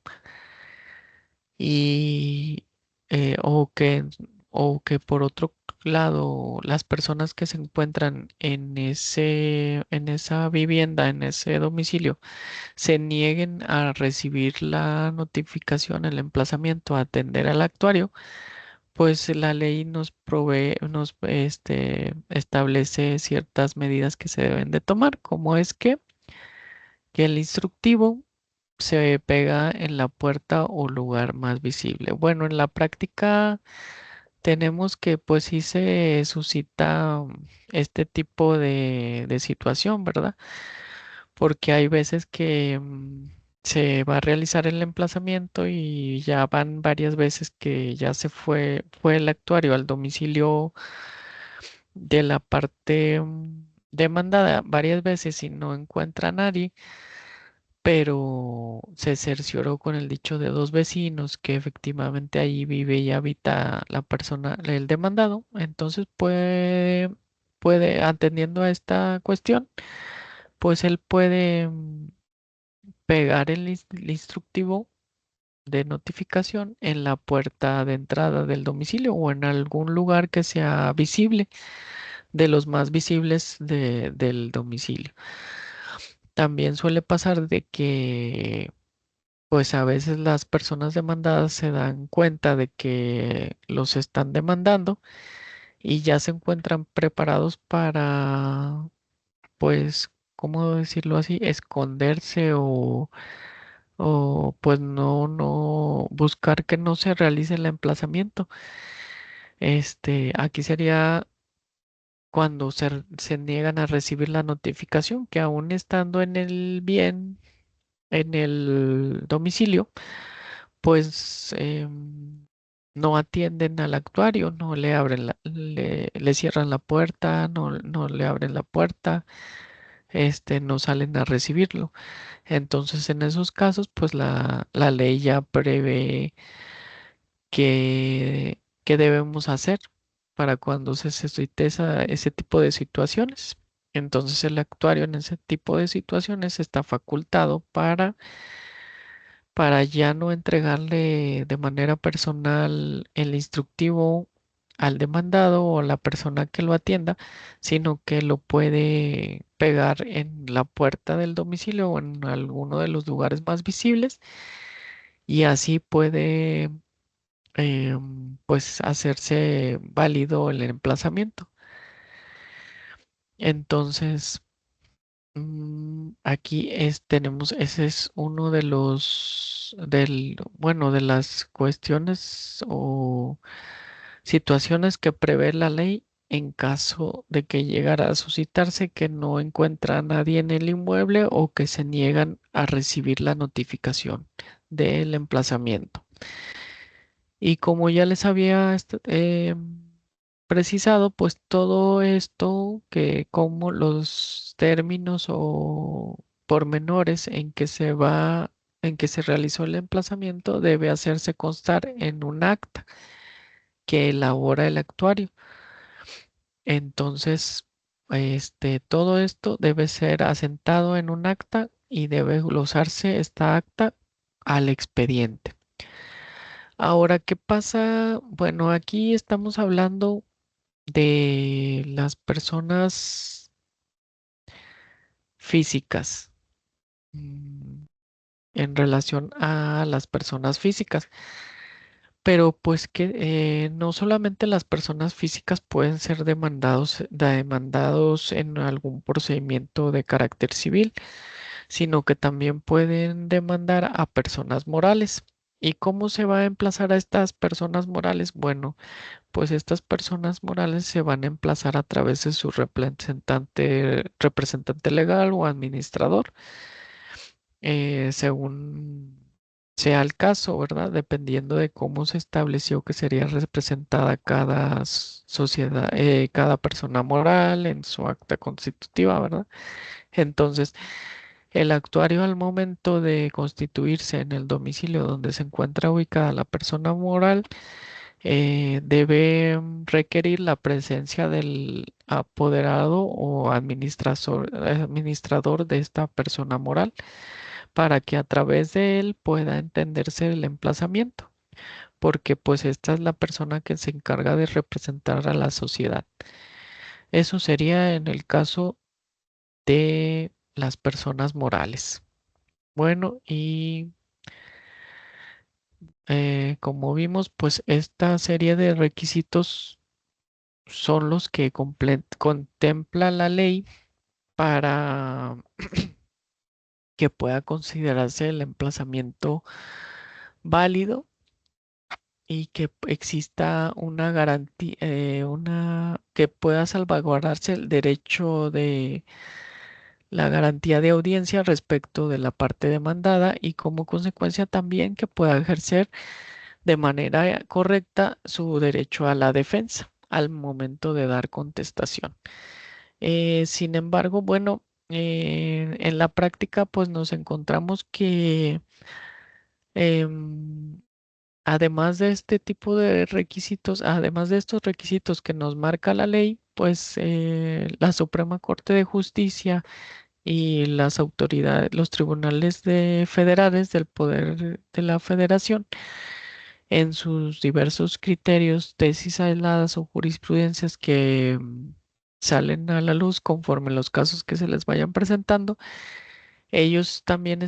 y eh, o que, o que por otro lado las personas que se encuentran en esa vivienda, en ese domicilio, se nieguen a recibir la notificación, el emplazamiento, a atender al actuario, pues la ley nos provee, establece ciertas medidas que se deben de tomar, como es que el instructivo se pega en la puerta o lugar más visible. Bueno, en la práctica tenemos que pues sí se suscita este tipo de situación, ¿verdad? Porque hay veces que se va a realizar el emplazamiento y ya van varias veces que ya fue el actuario al domicilio de la parte demandada varias veces y no encuentra a nadie, pero se cercioró con el dicho de dos vecinos que efectivamente allí vive y habita la persona, el demandado, entonces atendiendo a esta cuestión, pues él puede pegar el instructivo de notificación en la puerta de entrada del domicilio o en algún lugar que sea visible, de los más visibles del domicilio. También suele pasar de que pues a veces las personas demandadas se dan cuenta de que los están demandando y ya se encuentran preparados para, pues, ¿cómo decirlo así? Esconderse o pues no buscar que no se realice el emplazamiento. Aquí sería cuando se niegan a recibir la notificación, que aún estando en el bien, en el domicilio, pues no atienden al actuario, no le abren le cierran la puerta, no le abren la puerta, no salen a recibirlo. Entonces, en esos casos, pues la ley ya prevé qué debemos hacer para cuando se suscite ese tipo de situaciones. Entonces, el actuario en ese tipo de situaciones está facultado para ya no entregarle de manera personal el instructivo al demandado o a la persona que lo atienda, sino que lo puede pegar en la puerta del domicilio o en alguno de los lugares más visibles y así puede pues hacerse válido el emplazamiento. Entonces, aquí tenemos, ese es uno de bueno, de las cuestiones o situaciones que prevé la ley en caso de que llegara a suscitarse que no encuentra a nadie en el inmueble o que se niegan a recibir la notificación del emplazamiento. Y como ya les había precisado, pues todo esto, que como los términos o pormenores en que se realizó el emplazamiento, debe hacerse constar en un acta que elabora el actuario. Entonces, todo esto debe ser asentado en un acta y debe glosarse esta acta al expediente. Ahora, ¿qué pasa? Bueno, aquí estamos hablando de las personas físicas, mm, en relación a las personas físicas, pero pues que no solamente las personas físicas pueden ser demandados en algún procedimiento de carácter civil, sino que también pueden demandar a personas morales. ¿Y cómo se va a emplazar a estas personas morales? Bueno, pues estas personas morales se van a emplazar a través de su representante legal o administrador, según sea el caso, ¿verdad? Dependiendo de cómo se estableció que sería representada cada sociedad, cada persona moral en su acta constitutiva, ¿verdad? Entonces, el actuario al momento de constituirse en el domicilio donde se encuentra ubicada la persona moral, debe requerir la presencia del apoderado o administrador de esta persona moral para que a través de él pueda entenderse el emplazamiento, porque pues esta es la persona que se encarga de representar a la sociedad. Eso sería en el caso de las personas morales. Bueno, y como vimos, pues esta serie de requisitos son los que contempla la ley para que pueda considerarse el emplazamiento válido y que exista una garantía, que pueda salvaguardarse el derecho de la garantía de audiencia respecto de la parte demandada y como consecuencia también que pueda ejercer de manera correcta su derecho a la defensa al momento de dar contestación. Sin embargo, bueno, en la práctica pues nos encontramos que em, además de este tipo de requisitos, además de estos requisitos que nos marca la ley, pues la Suprema Corte de Justicia y las autoridades, los tribunales federales del Poder de la Federación, en sus diversos criterios, tesis aisladas o jurisprudencias que salen a la luz conforme los casos que se les vayan presentando, ellos también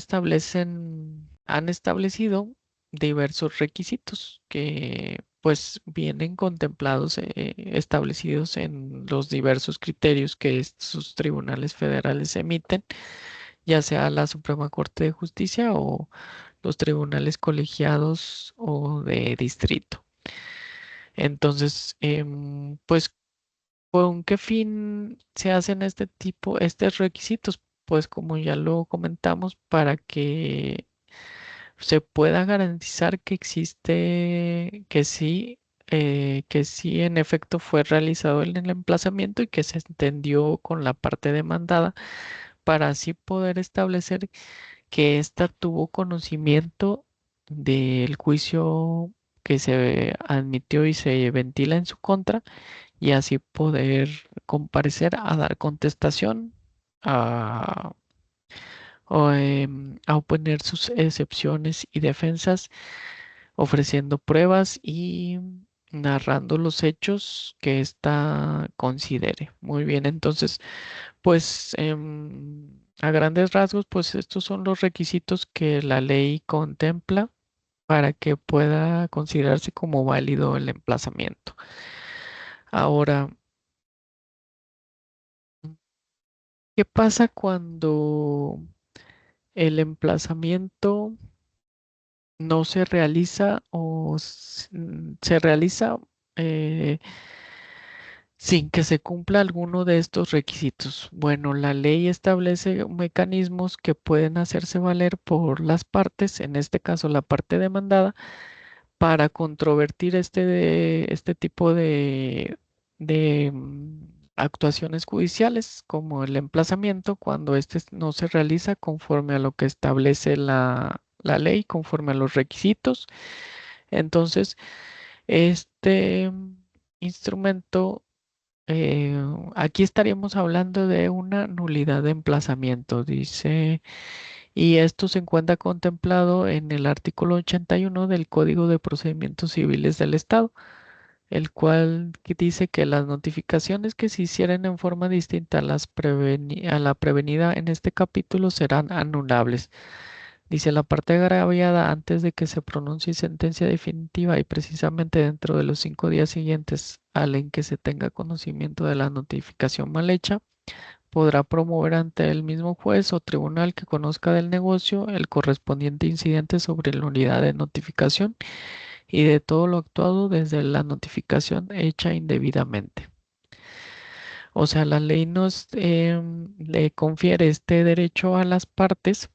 han establecido diversos requisitos que pues vienen contemplados, establecidos en los diversos criterios que sus tribunales federales emiten, ya sea la Suprema Corte de Justicia o los tribunales colegiados o de distrito. Entonces, pues, ¿con qué fin se hacen estos requisitos? Pues como ya lo comentamos, para que se pueda garantizar que existe, que sí en efecto fue realizado el emplazamiento y que se entendió con la parte demandada, para así poder establecer que ésta tuvo conocimiento del juicio que se admitió y se ventila en su contra y así poder comparecer a dar contestación a, a oponer sus excepciones y defensas, ofreciendo pruebas y narrando los hechos que ésta considere. Muy bien, entonces, pues a grandes rasgos, pues estos son los requisitos que la ley contempla para que pueda considerarse como válido el emplazamiento. Ahora, ¿qué pasa cuando el emplazamiento no se realiza se realiza eh, sin que se cumpla alguno de estos requisitos? Bueno, la ley establece mecanismos que pueden hacerse valer por las partes, en este caso la parte demandada, para controvertir este tipo de actuaciones judiciales, como el emplazamiento, cuando este no se realiza conforme a lo que establece la ley, conforme a los requisitos. Entonces, este instrumento, eh, aquí estaríamos hablando de una nulidad de emplazamiento, dice, y esto se encuentra contemplado en el artículo 81 del Código de Procedimientos Civiles del Estado, el cual que dice que las notificaciones que se hicieren en forma distinta a la prevenida en este capítulo serán anulables. Dice la parte agraviada antes de que se pronuncie sentencia definitiva y precisamente dentro de los 5 días siguientes al en que se tenga conocimiento de la notificación mal hecha podrá promover ante el mismo juez o tribunal que conozca del negocio el correspondiente incidente sobre la unidad de notificación y de todo lo actuado desde la notificación hecha indebidamente. O sea, la ley nos le confiere este derecho a las partes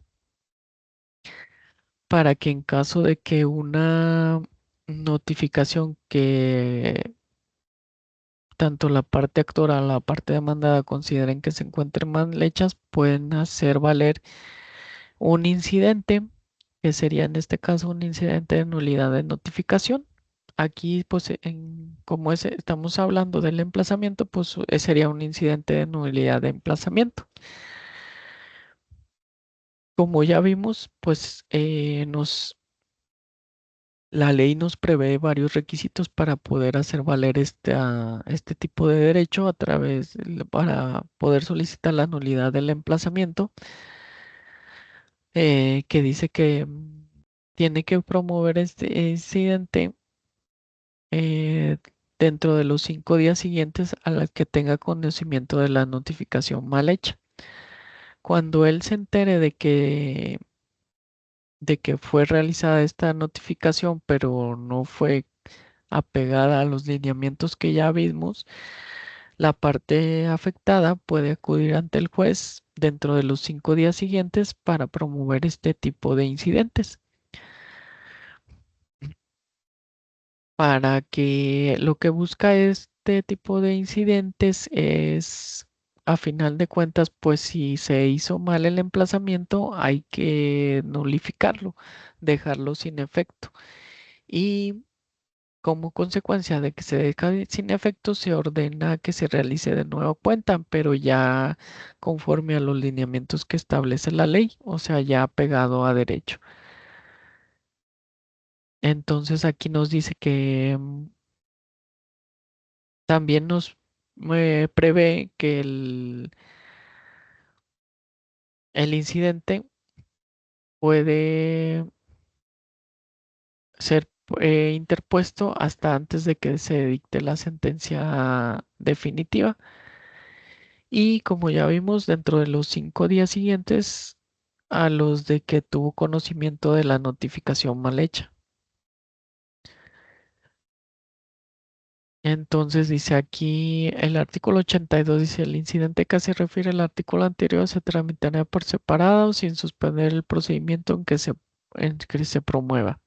para que en caso de que una notificación que tanto la parte actora como la parte demandada consideren que se encuentren mal hechas, pueden hacer valer un incidente, que sería en este caso un incidente de nulidad de notificación. Aquí, pues, como estamos hablando del emplazamiento, pues sería un incidente de nulidad de emplazamiento. Como ya vimos, pues la ley nos prevé varios requisitos para poder hacer valer este tipo de derecho para poder solicitar la nulidad del emplazamiento, que dice que tiene que promover este incidente eh, dentro de los 5 días siguientes a las que tenga conocimiento de la notificación mal hecha. Cuando él se entere de que fue realizada esta notificación, pero no fue apegada a los lineamientos que ya vimos, la parte afectada puede acudir ante el juez dentro de los 5 días siguientes para promover este tipo de incidentes, para que lo que busca este tipo de incidentes es, a final de cuentas, pues si se hizo mal el emplazamiento, hay que nulificarlo, dejarlo sin efecto. Y como consecuencia de que se deja sin efecto, se ordena que se realice de nueva cuenta, pero ya conforme a los lineamientos que establece la ley, o sea, ya pegado a derecho. Entonces aquí nos dice que también nos prevé que el incidente puede ser interpuesto hasta antes de que se dicte la sentencia definitiva. Y como ya vimos, dentro de los 5 días siguientes a los de que tuvo conocimiento de la notificación mal hecha. Entonces dice aquí el artículo 82, dice el incidente que se refiere al artículo anterior se tramitará por separado sin suspender el procedimiento en que se promueva.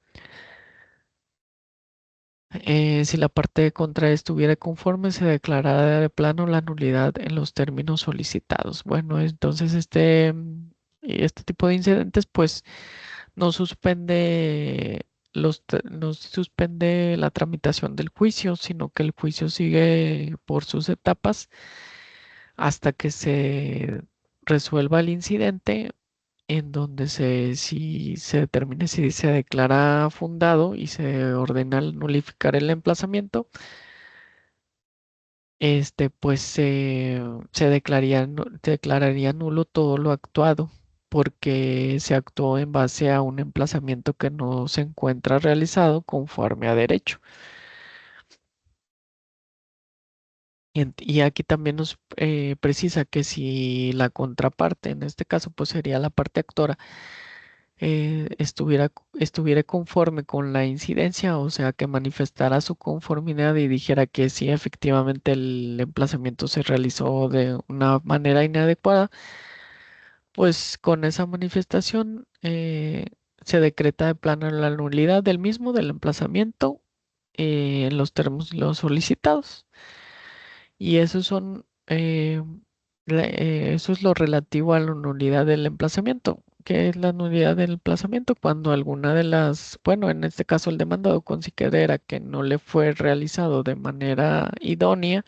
Si la parte contra estuviera conforme, se declarará de plano la nulidad en los términos solicitados. Bueno, entonces este tipo de incidentes, pues no suspende no suspende la tramitación del juicio, sino que el juicio sigue por sus etapas hasta que se resuelva el incidente, en donde si se determine si se declara fundado y se ordena nulificar el emplazamiento, pues se declararía nulo todo lo actuado, porque se actuó en base a un emplazamiento que no se encuentra realizado conforme a derecho. Y aquí también nos precisa que si la contraparte, en este caso pues sería la parte actora, estuviera conforme con la incidencia, o sea, que manifestara su conformidad y dijera que sí, efectivamente el emplazamiento se realizó de una manera inadecuada, pues con esa manifestación se decreta de plano la nulidad del mismo, del emplazamiento, en los términos los solicitados. Y esos son, eso es lo relativo a la nulidad del emplazamiento. ¿Qué es la nulidad del emplazamiento? Cuando alguna de bueno, en este caso el demandado considera que no le fue realizado de manera idónea,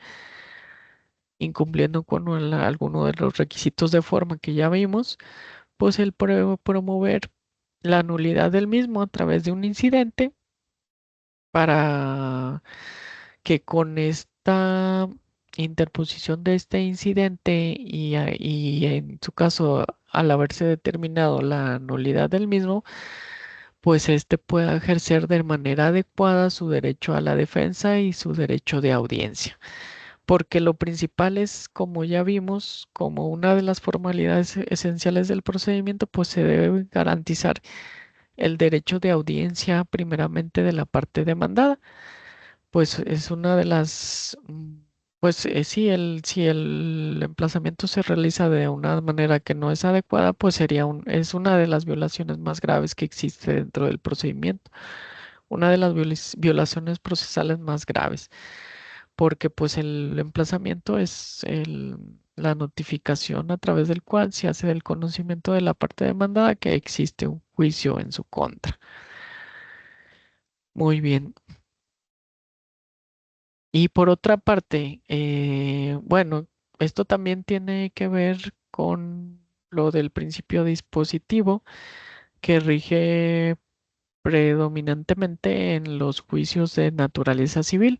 incumpliendo con alguno de los requisitos de forma que ya vimos, pues él puede promover la nulidad del mismo a través de un incidente para que con esta interposición de este incidente y en su caso al haberse determinado la nulidad del mismo, pues éste pueda ejercer de manera adecuada su derecho a la defensa y su derecho de audiencia. porque lo principal es, como ya vimos, como una de las formalidades esenciales del procedimiento, pues se debe garantizar el derecho de audiencia primeramente de la parte demandada. Pues es una de las, pues si el emplazamiento se realiza de una manera que no es adecuada, pues es una de las violaciones más graves que existe dentro del procedimiento, una de las violaciones procesales más graves, porque pues el emplazamiento es la notificación a través del cual se hace del conocimiento de la parte demandada que existe un juicio en su contra. Muy bien. Y por otra parte, bueno, esto también tiene que ver con lo del principio dispositivo que rige predominantemente en los juicios de naturaleza civil,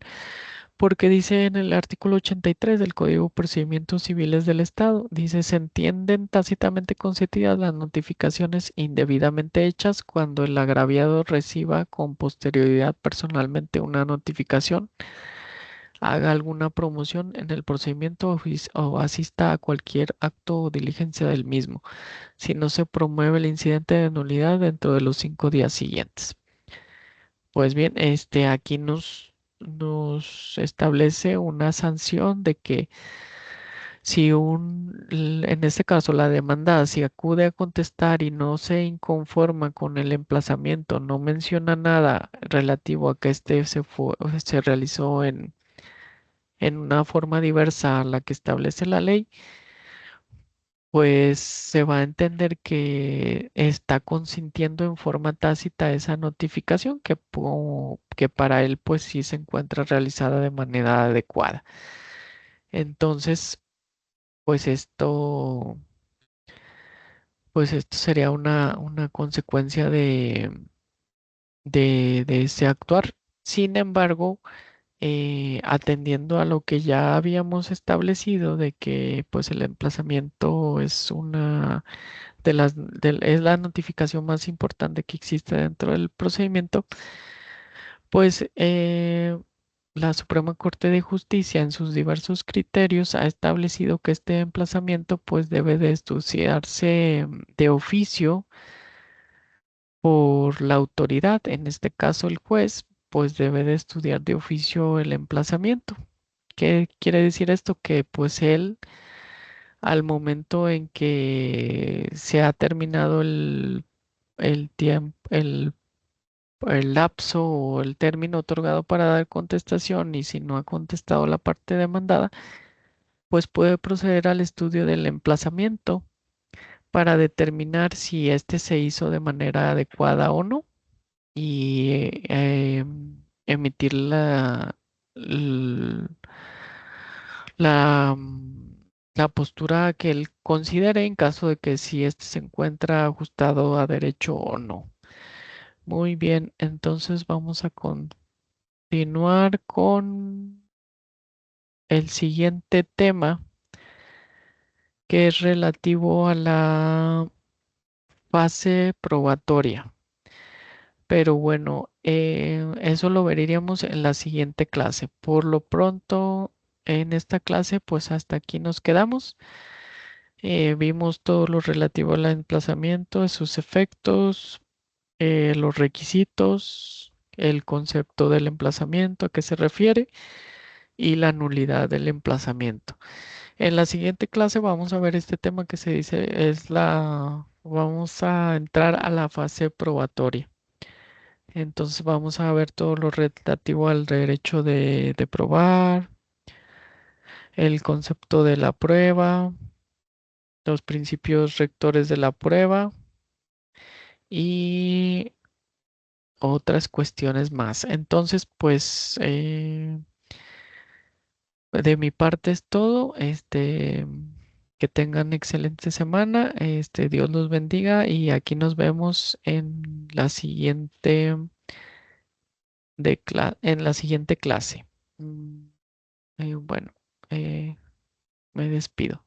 porque dice en el artículo 83 del Código de Procedimientos Civiles del Estado, dice, se entienden tácitamente consentidas las notificaciones indebidamente hechas cuando el agraviado reciba con posterioridad personalmente una notificación, haga alguna promoción en el procedimiento o asista a cualquier acto o diligencia del mismo, si no se promueve el incidente de nulidad dentro de los 5 días siguientes. Pues bien, aquí nos establece una sanción de que si en este caso la demandada, si acude a contestar y no se inconforma con el emplazamiento, no menciona nada relativo a que se realizó en una forma diversa a la que establece la ley, pues se va a entender que está consintiendo en forma tácita esa notificación que para él pues sí se encuentra realizada de manera adecuada. Entonces, pues esto sería una consecuencia de ese actuar. Sin embargo, atendiendo a lo que ya habíamos establecido de que pues el emplazamiento es es la notificación más importante que existe dentro del procedimiento, pues la Suprema Corte de Justicia en sus diversos criterios ha establecido que este emplazamiento pues debe de estudiarse de oficio por la autoridad, en este caso el juez, pues debe de estudiar de oficio el emplazamiento. ¿Qué quiere decir esto? Que pues él, al momento en que se ha terminado el tiempo, el lapso o el término otorgado para dar contestación y si no ha contestado la parte demandada, pues puede proceder al estudio del emplazamiento para determinar si éste se hizo de manera adecuada o no y emitir l- la, la postura que él considere en caso de que si éste se encuentra ajustado a derecho o no. Muy bien, entonces vamos a continuar con el siguiente tema que es relativo a la fase probatoria. Pero bueno, eso lo veríamos en la siguiente clase. Por lo pronto, en esta clase, pues hasta aquí nos quedamos. Vimos todo lo relativo al emplazamiento, sus efectos, los requisitos, el concepto del emplazamiento, a qué se refiere y la nulidad del emplazamiento. En la siguiente clase vamos a ver este tema que se dice vamos a entrar a la fase probatoria. Entonces vamos a ver todo lo relativo al derecho de probar, el concepto de la prueba, los principios rectores de la prueba y otras cuestiones más. Entonces, pues de mi parte es todo. Que tengan excelente semana. Dios los bendiga y aquí nos vemos en la siguiente clase. Mm, bueno, eh, me despido.